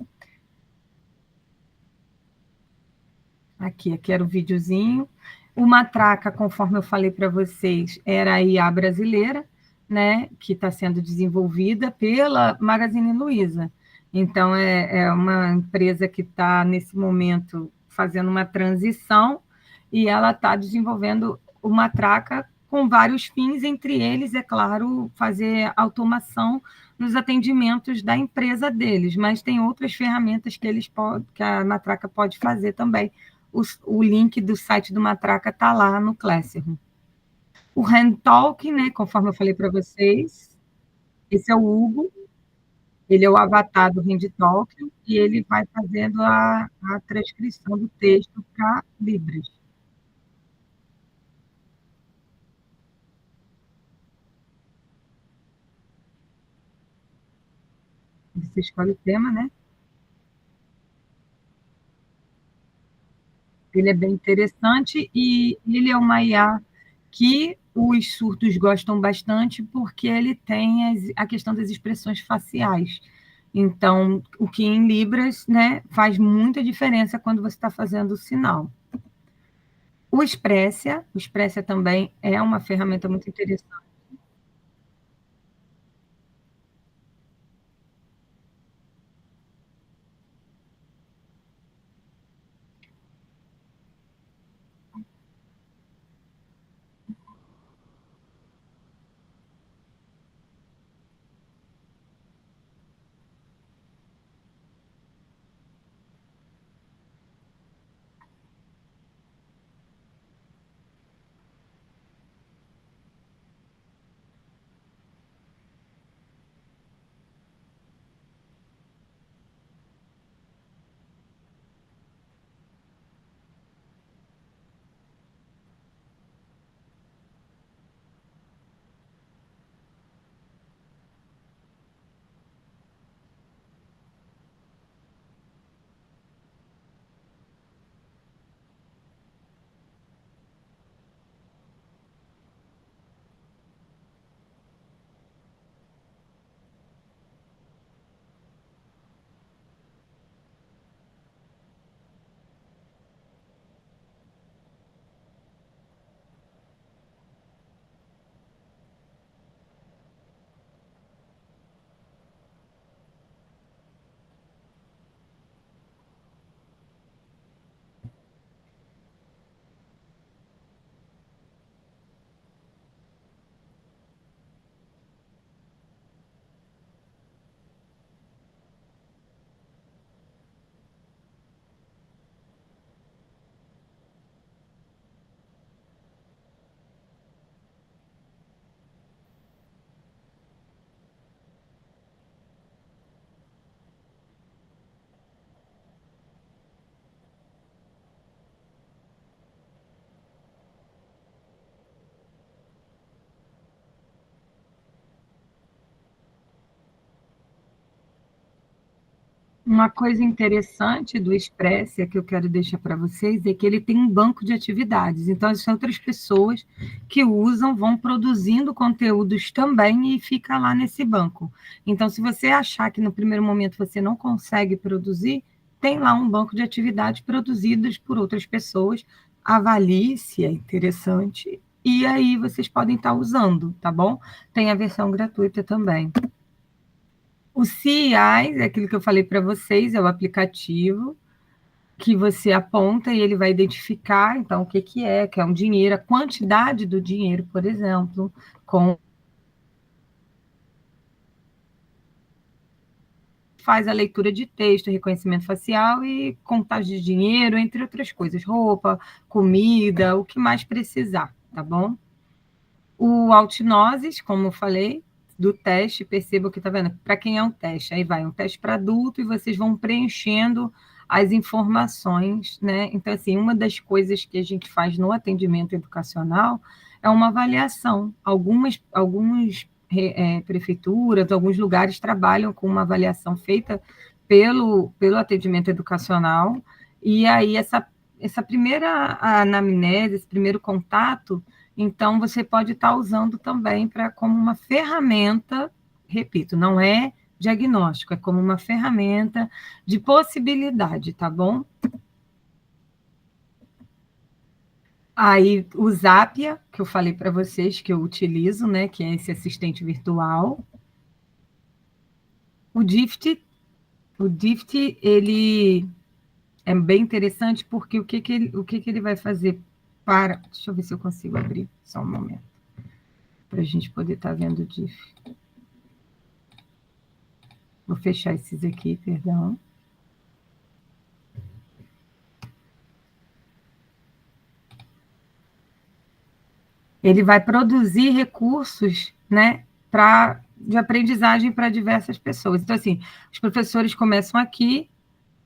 Aqui era o videozinho. O Matraca, conforme eu falei para vocês, era a IA brasileira, né, que está sendo desenvolvida pela Magazine Luiza. Então, é uma empresa que está, nesse momento, fazendo uma transição e ela está desenvolvendo o Matraca com vários fins, entre eles, é claro, fazer automação nos atendimentos da empresa deles, mas tem outras ferramentas que a Matraca pode fazer também. O link do site do Matraca está lá no Classroom. O Hand Talk, né, conforme eu falei para vocês, esse é o Hugo, ele é o avatar do Hand Talk e ele vai fazendo a transcrição do texto para Libras. Você escolhe o tema, né? Ele é bem interessante e ele é uma IA que os surdos gostam bastante porque ele tem a questão das expressões faciais. Então, o que em Libras, né, faz muita diferença quando você está fazendo o sinal. O Expressia também é uma ferramenta muito interessante. Uma coisa interessante do Expressia que eu quero deixar para vocês é que ele tem um banco de atividades. Então, existem outras pessoas que usam, vão produzindo conteúdos também e fica lá nesse banco. Então, se você achar que no primeiro momento você não consegue produzir, tem lá um banco de atividades produzidas por outras pessoas. Avalie se é interessante e aí vocês podem estar usando, tá bom? Tem a versão gratuita também. O CI é aquilo que eu falei para vocês, é o aplicativo que você aponta e ele vai identificar, então, o que que é um dinheiro, a quantidade do dinheiro, por exemplo, com faz a leitura de texto, reconhecimento facial e contagem de dinheiro, entre outras coisas, roupa, comida, o que mais precisar, tá bom? O Altnoses, como eu falei, do teste, perceba que está vendo, para quem é um teste, aí vai um teste para adulto e vocês vão preenchendo as informações, né? Então, assim, uma das coisas que a gente faz no atendimento educacional é uma avaliação. Algumas prefeituras, alguns lugares trabalham com uma avaliação feita pelo atendimento educacional, e aí essa primeira anamnese, esse primeiro contato, então, você pode estar usando também como uma ferramenta, repito, não é diagnóstico, é como uma ferramenta de possibilidade, tá bom? Aí, o Zapia, que eu falei para vocês, que eu utilizo, né, que é esse assistente virtual. O Dift, ele é bem interessante, porque o que ele vai fazer para... Deixa eu ver se eu consigo abrir, só um momento, para a gente poder estar vendo o Dift. Vou fechar esses aqui, perdão. Ele vai produzir recursos, né, de aprendizagem para diversas pessoas. Então, assim, os professores começam aqui,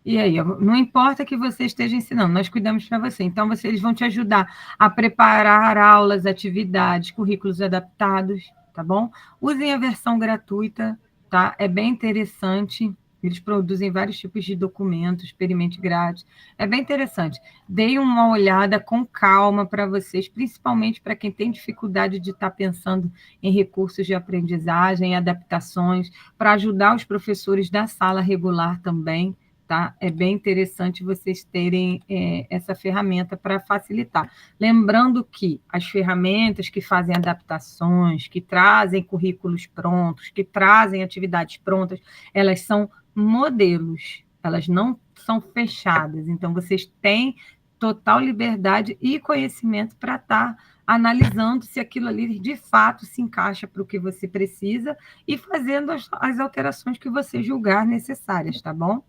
e aí, não importa que você esteja ensinando, nós cuidamos para você. Então, eles vão te ajudar a preparar aulas, atividades, currículos adaptados, tá bom? Usem a versão gratuita, tá? É bem interessante. Eles produzem vários tipos de documentos, experimente grátis. É bem interessante. Deem uma olhada com calma para vocês, principalmente para quem tem dificuldade de estar pensando em recursos de aprendizagem, adaptações, para ajudar os professores da sala regular também, tá? É bem interessante vocês terem essa ferramenta para facilitar. Lembrando que as ferramentas que fazem adaptações, que trazem currículos prontos, que trazem atividades prontas, elas são modelos, elas não são fechadas. Então, vocês têm total liberdade e conhecimento para estar analisando se aquilo ali de fato se encaixa para o que você precisa e fazendo as alterações que você julgar necessárias, tá bom?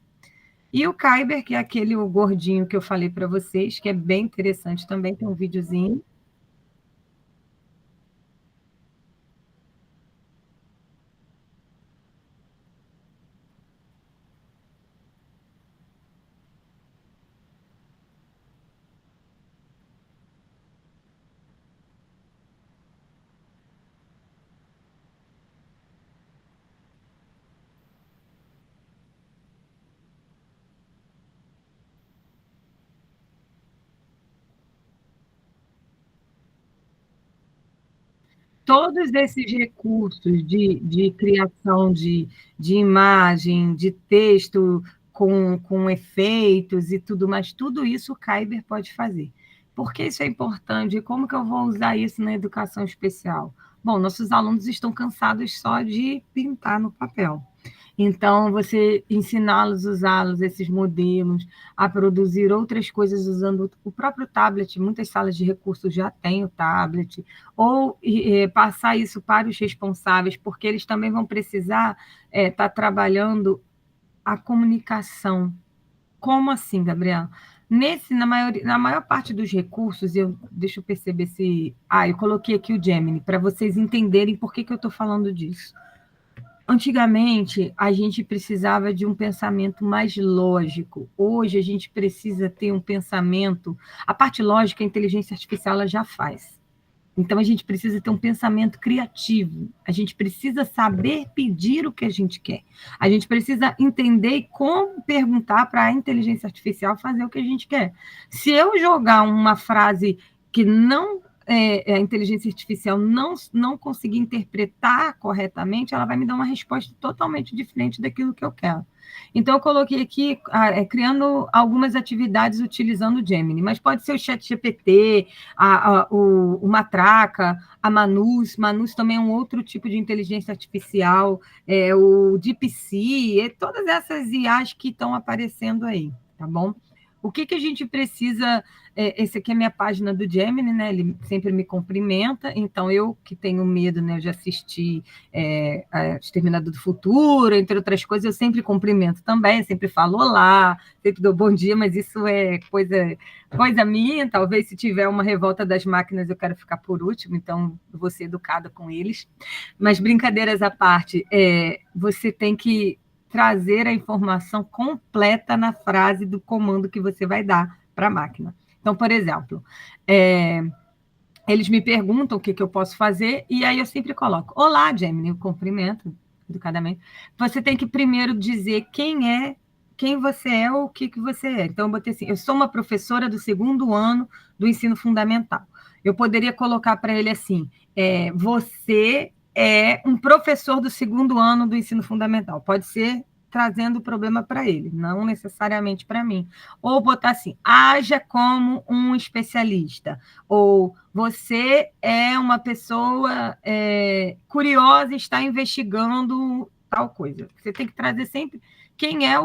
E o Kyber, que é o gordinho que eu falei para vocês, que é bem interessante também, tem um videozinho. Todos esses recursos de criação de imagem, de texto com efeitos e tudo mais, tudo isso o Kyber pode fazer. Por que isso é importante? E como que eu vou usar isso na educação especial? Bom, nossos alunos estão cansados só de pintar no papel. Então, você ensiná-los, usá-los, esses modelos, a produzir outras coisas usando o próprio tablet. Muitas salas de recursos já têm o tablet, ou passar isso para os responsáveis, porque eles também vão precisar estar trabalhando a comunicação. Como assim, Gabriela? Na maior parte dos recursos, deixa eu perceber se... eu coloquei aqui o Gemini, para vocês entenderem por que eu estou falando disso. Antigamente, a gente precisava de um pensamento mais lógico. Hoje, a gente precisa ter um pensamento... A parte lógica, a inteligência artificial ela já faz. Então, a gente precisa ter um pensamento criativo, a gente precisa saber pedir o que a gente quer, a gente precisa entender como perguntar para a inteligência artificial fazer o que a gente quer. Se eu jogar uma frase que não a inteligência artificial não conseguir interpretar corretamente, ela vai me dar uma resposta totalmente diferente daquilo que eu quero. Então, eu coloquei aqui, criando algumas atividades utilizando o Gemini, mas pode ser o ChatGPT, o Matraca, a Manus. Manus também é um outro tipo de inteligência artificial, o DeepSeek, todas essas IAs que estão aparecendo aí, tá bom? O que a gente precisa... Esse aqui é a minha página do Gemini, né? Ele sempre me cumprimenta, então eu que tenho medo, né? Eu já assisti Exterminador do Futuro, entre outras coisas, eu sempre cumprimento também, sempre falo olá, sempre dou bom dia, mas isso é coisa minha, talvez se tiver uma revolta das máquinas eu quero ficar por último, então eu vou ser educada com eles. Mas brincadeiras à parte, você tem que trazer a informação completa na frase do comando que você vai dar para a máquina. Então, por exemplo, eles me perguntam o que eu posso fazer, e aí eu sempre coloco, olá, Gemini, eu cumprimento educadamente. Você tem que primeiro dizer quem você é ou o que você é. Então, eu botei assim, eu sou uma professora do 2º ano do ensino fundamental. Eu poderia colocar para ele assim, você é um professor do 2º ano do ensino fundamental. Pode ser trazendo o problema para ele, não necessariamente para mim. Ou botar assim, haja como um especialista. Ou você é uma pessoa curiosa e está investigando tal coisa. Você tem que trazer sempre quem é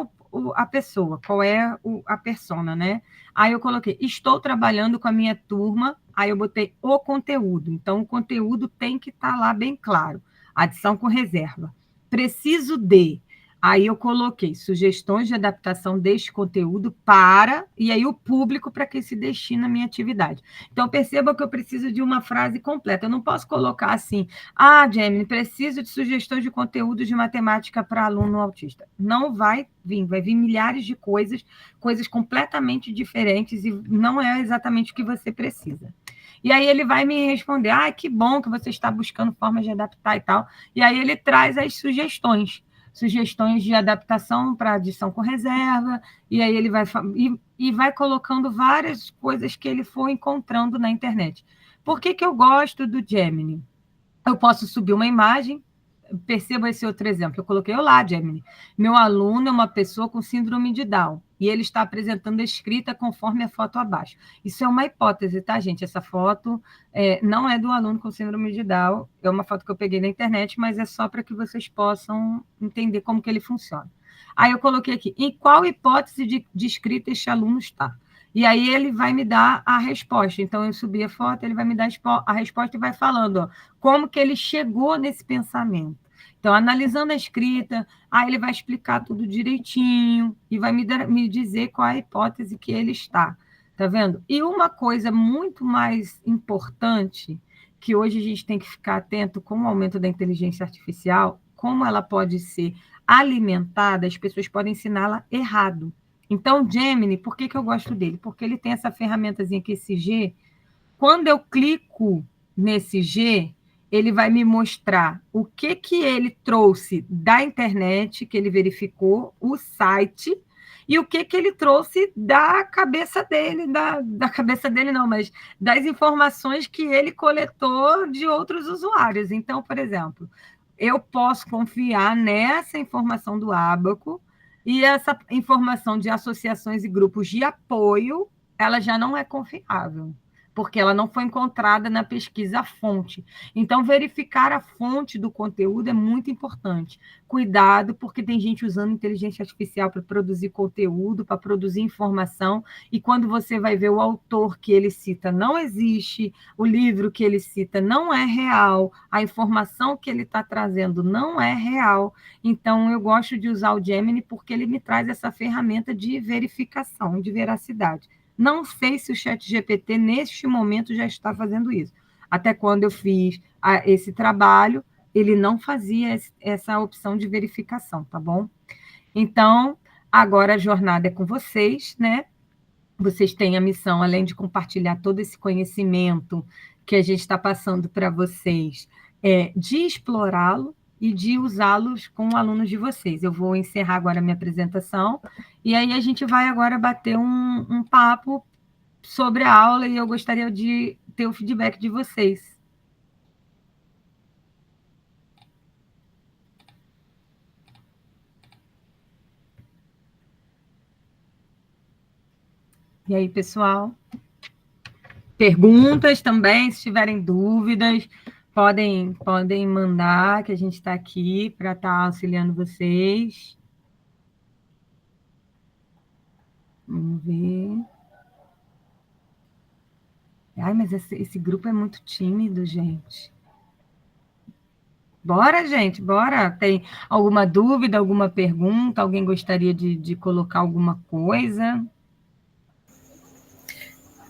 a pessoa, qual é a persona, né? Aí eu coloquei, estou trabalhando com a minha turma, aí eu botei o conteúdo. Então, o conteúdo tem que estar lá bem claro. Adição com reserva. Preciso de... Aí eu coloquei sugestões de adaptação deste conteúdo para, e aí o público para que se destina a minha atividade. Então, perceba que eu preciso de uma frase completa. Eu não posso colocar assim, Gemini, preciso de sugestões de conteúdo de matemática para aluno autista. Não vai vir milhares de coisas completamente diferentes e não é exatamente o que você precisa. E aí ele vai me responder, que bom que você está buscando formas de adaptar e tal. E aí ele traz as sugestões de adaptação para adição com reserva, e aí ele vai colocando várias coisas que ele for encontrando na internet. Por que eu gosto do Gemini? Eu posso subir uma imagem, perceba esse outro exemplo, eu coloquei, olá, Gemini, meu aluno é uma pessoa com síndrome de Down, e ele está apresentando a escrita conforme a foto abaixo. Isso é uma hipótese, tá, gente? Essa foto não é do aluno com síndrome de Down, é uma foto que eu peguei na internet, mas é só para que vocês possam entender como que ele funciona. Aí eu coloquei aqui, em qual hipótese de escrita este aluno está? E aí ele vai me dar a resposta. Então, eu subi a foto, ele vai me dar a resposta e vai falando como que ele chegou nesse pensamento. Então, analisando a escrita, aí ele vai explicar tudo direitinho e vai me dizer qual é a hipótese que ele está. Tá vendo? E uma coisa muito mais importante, que hoje a gente tem que ficar atento com o aumento da inteligência artificial, como ela pode ser alimentada, as pessoas podem ensiná-la errado. Então, Gemini, por que eu gosto dele? Porque ele tem essa ferramentazinha aqui, esse G. Quando eu clico nesse G, ele vai me mostrar o que ele trouxe da internet, que ele verificou, o site, e o que ele trouxe da cabeça dele, da cabeça dele não, mas das informações que ele coletou de outros usuários. Então, por exemplo, eu posso confiar nessa informação do Abaco, e essa informação de associações e grupos de apoio, ela já não é confiável, porque ela não foi encontrada na pesquisa-fonte. Então, verificar a fonte do conteúdo é muito importante. Cuidado, porque tem gente usando inteligência artificial para produzir conteúdo, para produzir informação, e quando você vai ver o autor que ele cita não existe, o livro que ele cita não é real, a informação que ele está trazendo não é real. Então, eu gosto de usar o Gemini porque ele me traz essa ferramenta de verificação, de veracidade. Não sei se o ChatGPT, neste momento, já está fazendo isso. Até quando eu fiz esse trabalho, ele não fazia essa opção de verificação, tá bom? Então, agora a jornada é com vocês, né? vocês têm a missão, além de compartilhar todo esse conhecimento que a gente está passando para vocês, de explorá-lo e de usá-los com alunos de vocês. Eu vou encerrar agora a minha apresentação, e aí a gente vai agora bater um papo sobre a aula, e eu gostaria de ter o feedback de vocês. E aí, pessoal? Perguntas também, se tiverem dúvidas, podem mandar, que a gente está aqui para estar auxiliando vocês. Vamos ver. Ai, mas esse grupo é muito tímido, gente. Bora, gente, bora. Tem alguma dúvida, alguma pergunta? Alguém gostaria de colocar alguma coisa?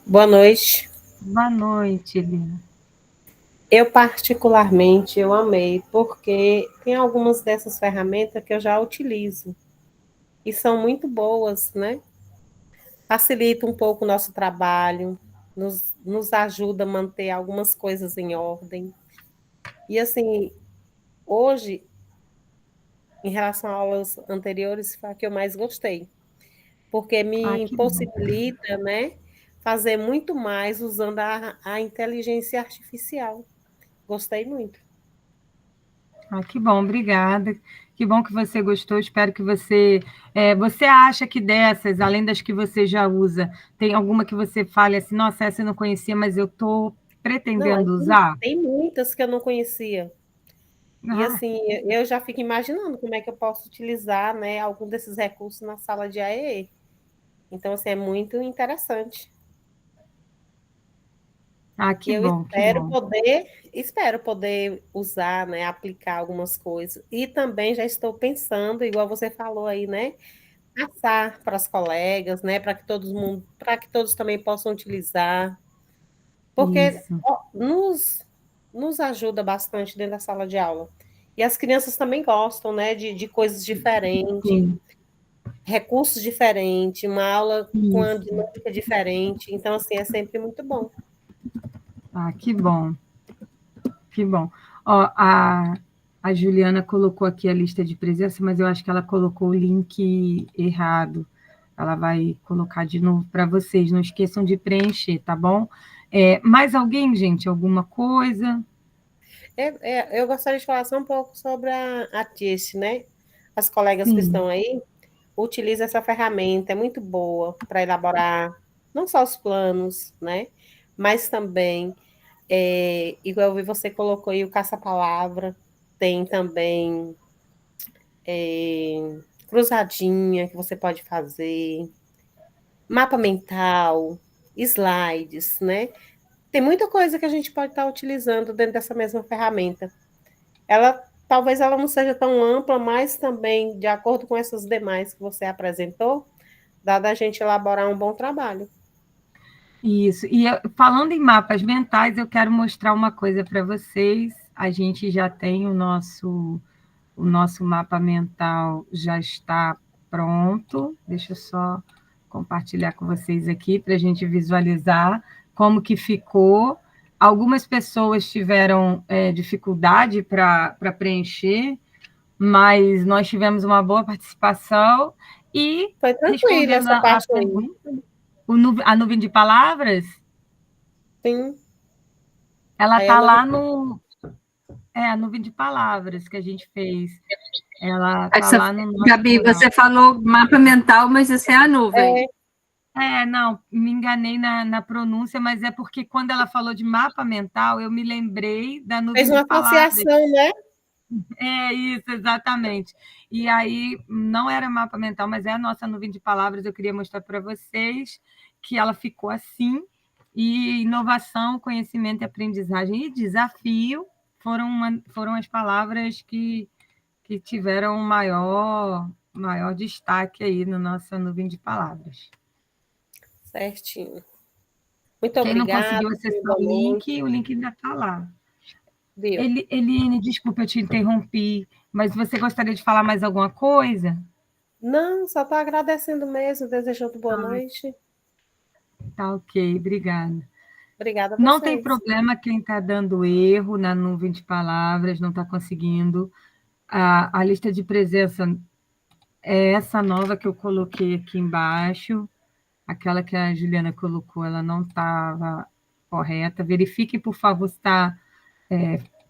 Boa noite. Boa noite, Elina. Eu, particularmente, eu amei, porque tem algumas dessas ferramentas que eu já utilizo, e são muito boas, né? Facilita um pouco o nosso trabalho, nos ajuda a manter algumas coisas em ordem. E, assim, hoje, em relação a aulas anteriores, foi a que eu mais gostei, porque me Que bom. possibilita, né, fazer muito mais usando a inteligência artificial. Gostei muito. Que bom, obrigada. Que bom que você gostou. Espero que você. Você acha que dessas, além das que você já usa, tem alguma que você fale assim, nossa, essa eu não conhecia, mas eu estou Não, pretendendo usar? tem muitas que eu não conhecia. E Ah, assim, eu já fico imaginando como é que eu posso utilizar, né, algum desses recursos na sala de AEE. Então, assim, é muito interessante. E que eu bom, que bom. espero poder usar, né, aplicar algumas coisas. E também já estou pensando, igual você falou aí, né, passar para as colegas, né, para que todos também possam utilizar, porque Isso, ó, nos ajuda bastante dentro da sala de aula. E as crianças também gostam, né, de coisas diferentes, sim, recursos diferentes, uma aula com uma isso. dinâmica diferente. Então, assim, é sempre muito bom. Que bom, que bom. Ó, a Juliana colocou aqui a lista de presença, mas eu acho que ela colocou o link errado. Ela vai colocar de novo para vocês. Não esqueçam de preencher, tá bom? Mais alguém, gente? Alguma coisa? Eu gostaria de falar só um pouco sobre a TIS, né? As colegas que Sim, estão aí utilizam essa ferramenta, é muito boa para elaborar não só os planos, né? Mas também, igual você colocou aí, o caça-palavra, tem também cruzadinha que você pode fazer, mapa mental, slides, né? Tem muita coisa que a gente pode estar utilizando dentro dessa mesma ferramenta. Talvez ela não seja tão ampla, mas também, de acordo com essas demais que você apresentou, dá da gente elaborar um bom trabalho. isso. E falando em mapas mentais, eu quero mostrar uma coisa para vocês. A gente já tem o nosso mapa mental já está pronto. Deixa eu só compartilhar com vocês aqui para a gente visualizar como que ficou. Algumas pessoas tiveram dificuldade para preencher, mas nós tivemos uma boa participação e Foi tranquilo respondendo essa a parte aí. pergunta, a nuvem de palavras, Sim. ela Aí a está nuvem... lá no... a nuvem de palavras que a gente fez. Ela está lá no nosso Gabi, mural. você falou mapa mental, mas essa é a nuvem. Não, me enganei na pronúncia, mas é porque quando ela falou de mapa mental, eu me lembrei da Fez nuvem de uma palavras. associação, né? Isso, exatamente. E aí, não era mapa mental, mas é a nossa nuvem de palavras. Eu queria mostrar para vocês que ela ficou assim. E inovação, conhecimento e aprendizagem e desafio foram as palavras que tiveram maior destaque aí na nossa nuvem de palavras. Certinho. Muito Quem não obrigada. conseguiu acessar Boa noite. o link ainda está lá. Viu? Eliane, desculpa, eu te interrompi, mas você gostaria de falar mais alguma coisa? Não, só estou agradecendo mesmo, desejando boa noite. Tá ok, obrigada. Obrigada a Não tem vocês. problema quem está dando erro na nuvem de palavras, não está conseguindo. A lista de presença é essa nova que eu coloquei aqui embaixo. Aquela que a Juliana colocou, ela não estava correta. Verifiquem, por favor, se está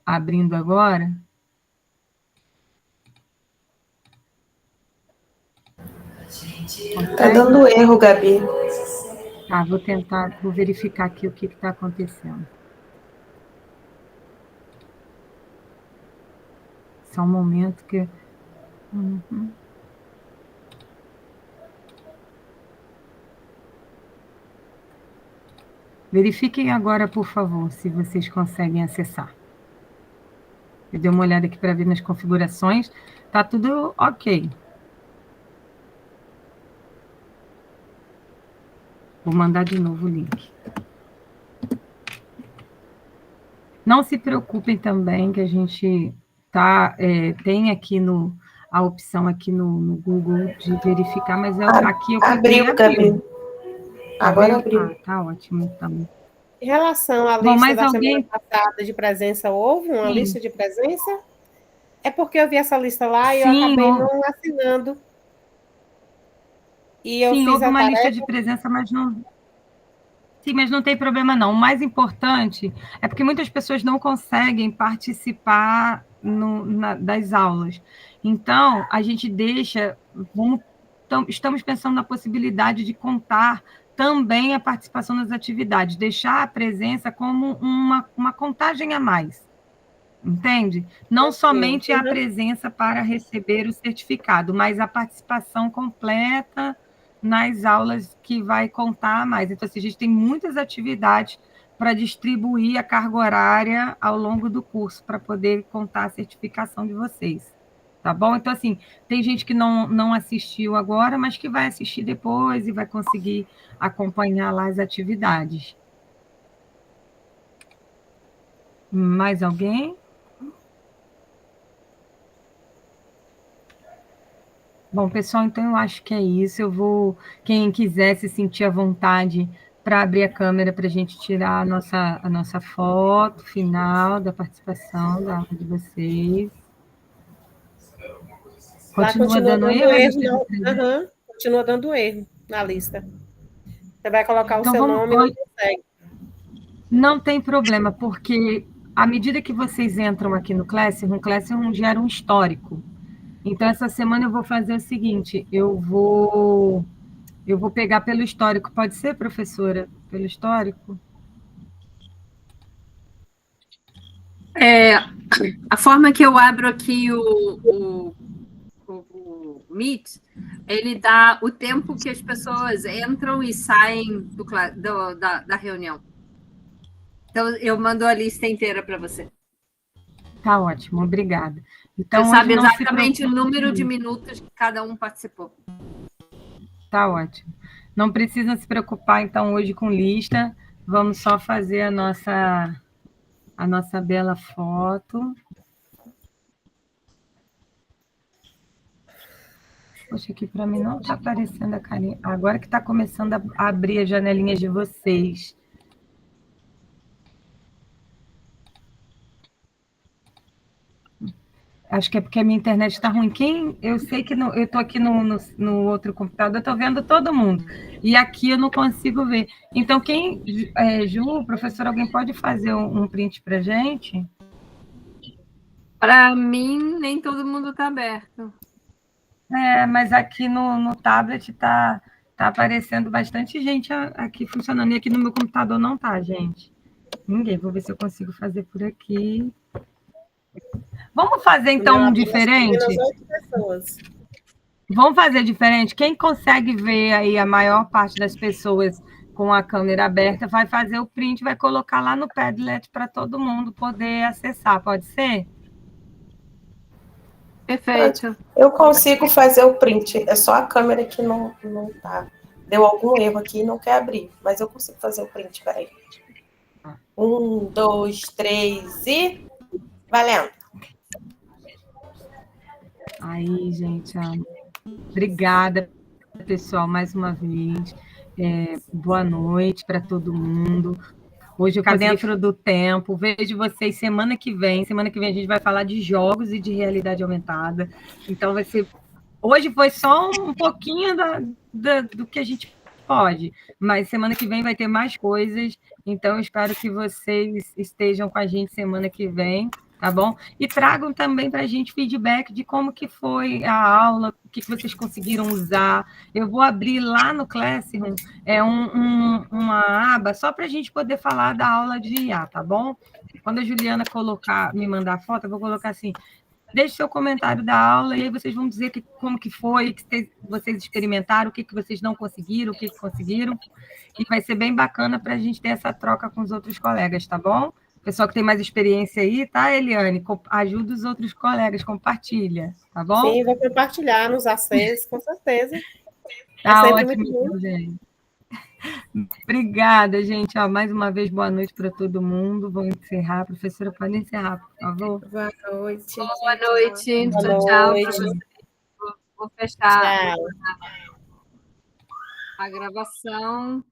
abrindo agora. Tá dando erro, Gabi. Tá, vou verificar aqui o que está acontecendo. Só um momento que... Uhum. Verifiquem agora, por favor, se vocês conseguem acessar. Eu dei uma olhada aqui para ver nas configurações. Tá tudo ok. Vou mandar de novo o link. Não se preocupem também que a gente tem aqui a opção aqui no Google de verificar, mas aqui eu cliquei Abriu, Gabi. Agora abriu. Ah, tá ótimo, então. Em relação à Bom, lista mais da alguém? semana passada de presença, houve uma Sim. lista de presença? É porque eu vi essa lista lá e eu Sim, acabei não assinando. E eu Sim, fiz houve a uma tarefa. lista de presença, mas não... Sim, mas não tem problema, não. O mais importante é porque muitas pessoas não conseguem participar das aulas. Então, a gente deixa... estamos pensando na possibilidade de contar também a participação nas atividades, deixar a presença como uma contagem a mais. Entende? Não somente a presença para receber o certificado, mas a participação completa nas aulas que vai contar mais. Então, assim, a gente tem muitas atividades para distribuir a carga horária ao longo do curso, para poder contar a certificação de vocês. Tá bom? Então, assim, tem gente que não assistiu agora, mas que vai assistir depois e vai conseguir acompanhar lá as atividades. Mais alguém? Bom, pessoal, então eu acho que é isso. Quem quiser se sentir à vontade para abrir a câmera para a gente tirar a nossa foto final da participação da aula de vocês. Continua dando erro? Não. Continua dando erro na lista. Você vai colocar o Então, seu nome e não consegue. Não tem problema, porque à medida que vocês entram aqui no Classroom gera um histórico. Então, essa semana eu vou fazer o seguinte, eu vou pegar pelo histórico. Pode ser, professora? Pelo histórico? A forma que eu abro aqui o Meet, ele dá o tempo que as pessoas entram e saem da reunião. Então, eu mando a lista inteira para você. Tá ótimo, obrigada. Então, você sabe exatamente o número de minutos que cada um participou. Tá ótimo. Não precisa se preocupar, então, hoje com lista. Vamos só fazer a nossa bela foto. Poxa, aqui para mim não está aparecendo a carinha. Agora que está começando a abrir as janelinhas de vocês. Acho que é porque a minha internet está ruim. Eu sei que eu estou aqui no outro computador, estou vendo todo mundo. E aqui eu não consigo ver. Então, Ju, professor, alguém pode fazer um print para a gente? Para mim, nem todo mundo está aberto. Mas aqui no tablet está aparecendo bastante gente aqui funcionando. E aqui no meu computador não está, gente. Ninguém. Vou ver se eu consigo fazer por aqui. Vamos fazer, então, diferente? Vamos fazer diferente? Quem consegue ver aí a maior parte das pessoas com a câmera aberta vai fazer o print, vai colocar lá no Padlet para todo mundo poder acessar. Pode ser? Perfeito. Eu consigo fazer o print, é só a câmera que não tá. Deu algum erro aqui e não quer abrir, mas eu consigo fazer o print, peraí. 1, 2, 3 e... valendo! Aí, gente, obrigada, pessoal, mais uma vez. boa noite para todo mundo. Hoje eu consegui dentro do tempo. Vejo vocês semana que vem. Semana que vem a gente vai falar de jogos e de realidade aumentada. Então vai ser. Hoje foi só um pouquinho do que a gente pode, mas semana que vem vai ter mais coisas. Então, eu espero que vocês estejam com a gente semana que vem, tá bom? E tragam também para a gente feedback de como que foi a aula, o que vocês conseguiram usar. Eu vou abrir lá no Classroom uma aba só para a gente poder falar da aula de IA, tá bom? Quando a Juliana me mandar a foto, eu vou colocar assim, deixe seu comentário da aula e aí vocês vão dizer como que foi, que vocês experimentaram, o que vocês não conseguiram, o que conseguiram. E vai ser bem bacana para a gente ter essa troca com os outros colegas, tá bom? Pessoal que tem mais experiência aí, tá, Eliane? Ajuda os outros colegas, compartilha, tá bom? Sim, vou compartilhar nos acessos, com certeza. Tá ótimo, então, gente. Obrigada, gente. Mais uma vez, boa noite para todo mundo. Vou encerrar. Professora, pode encerrar, por favor? Boa noite. Boa noite. Tchau. Vou fechar Tchau. a gravação.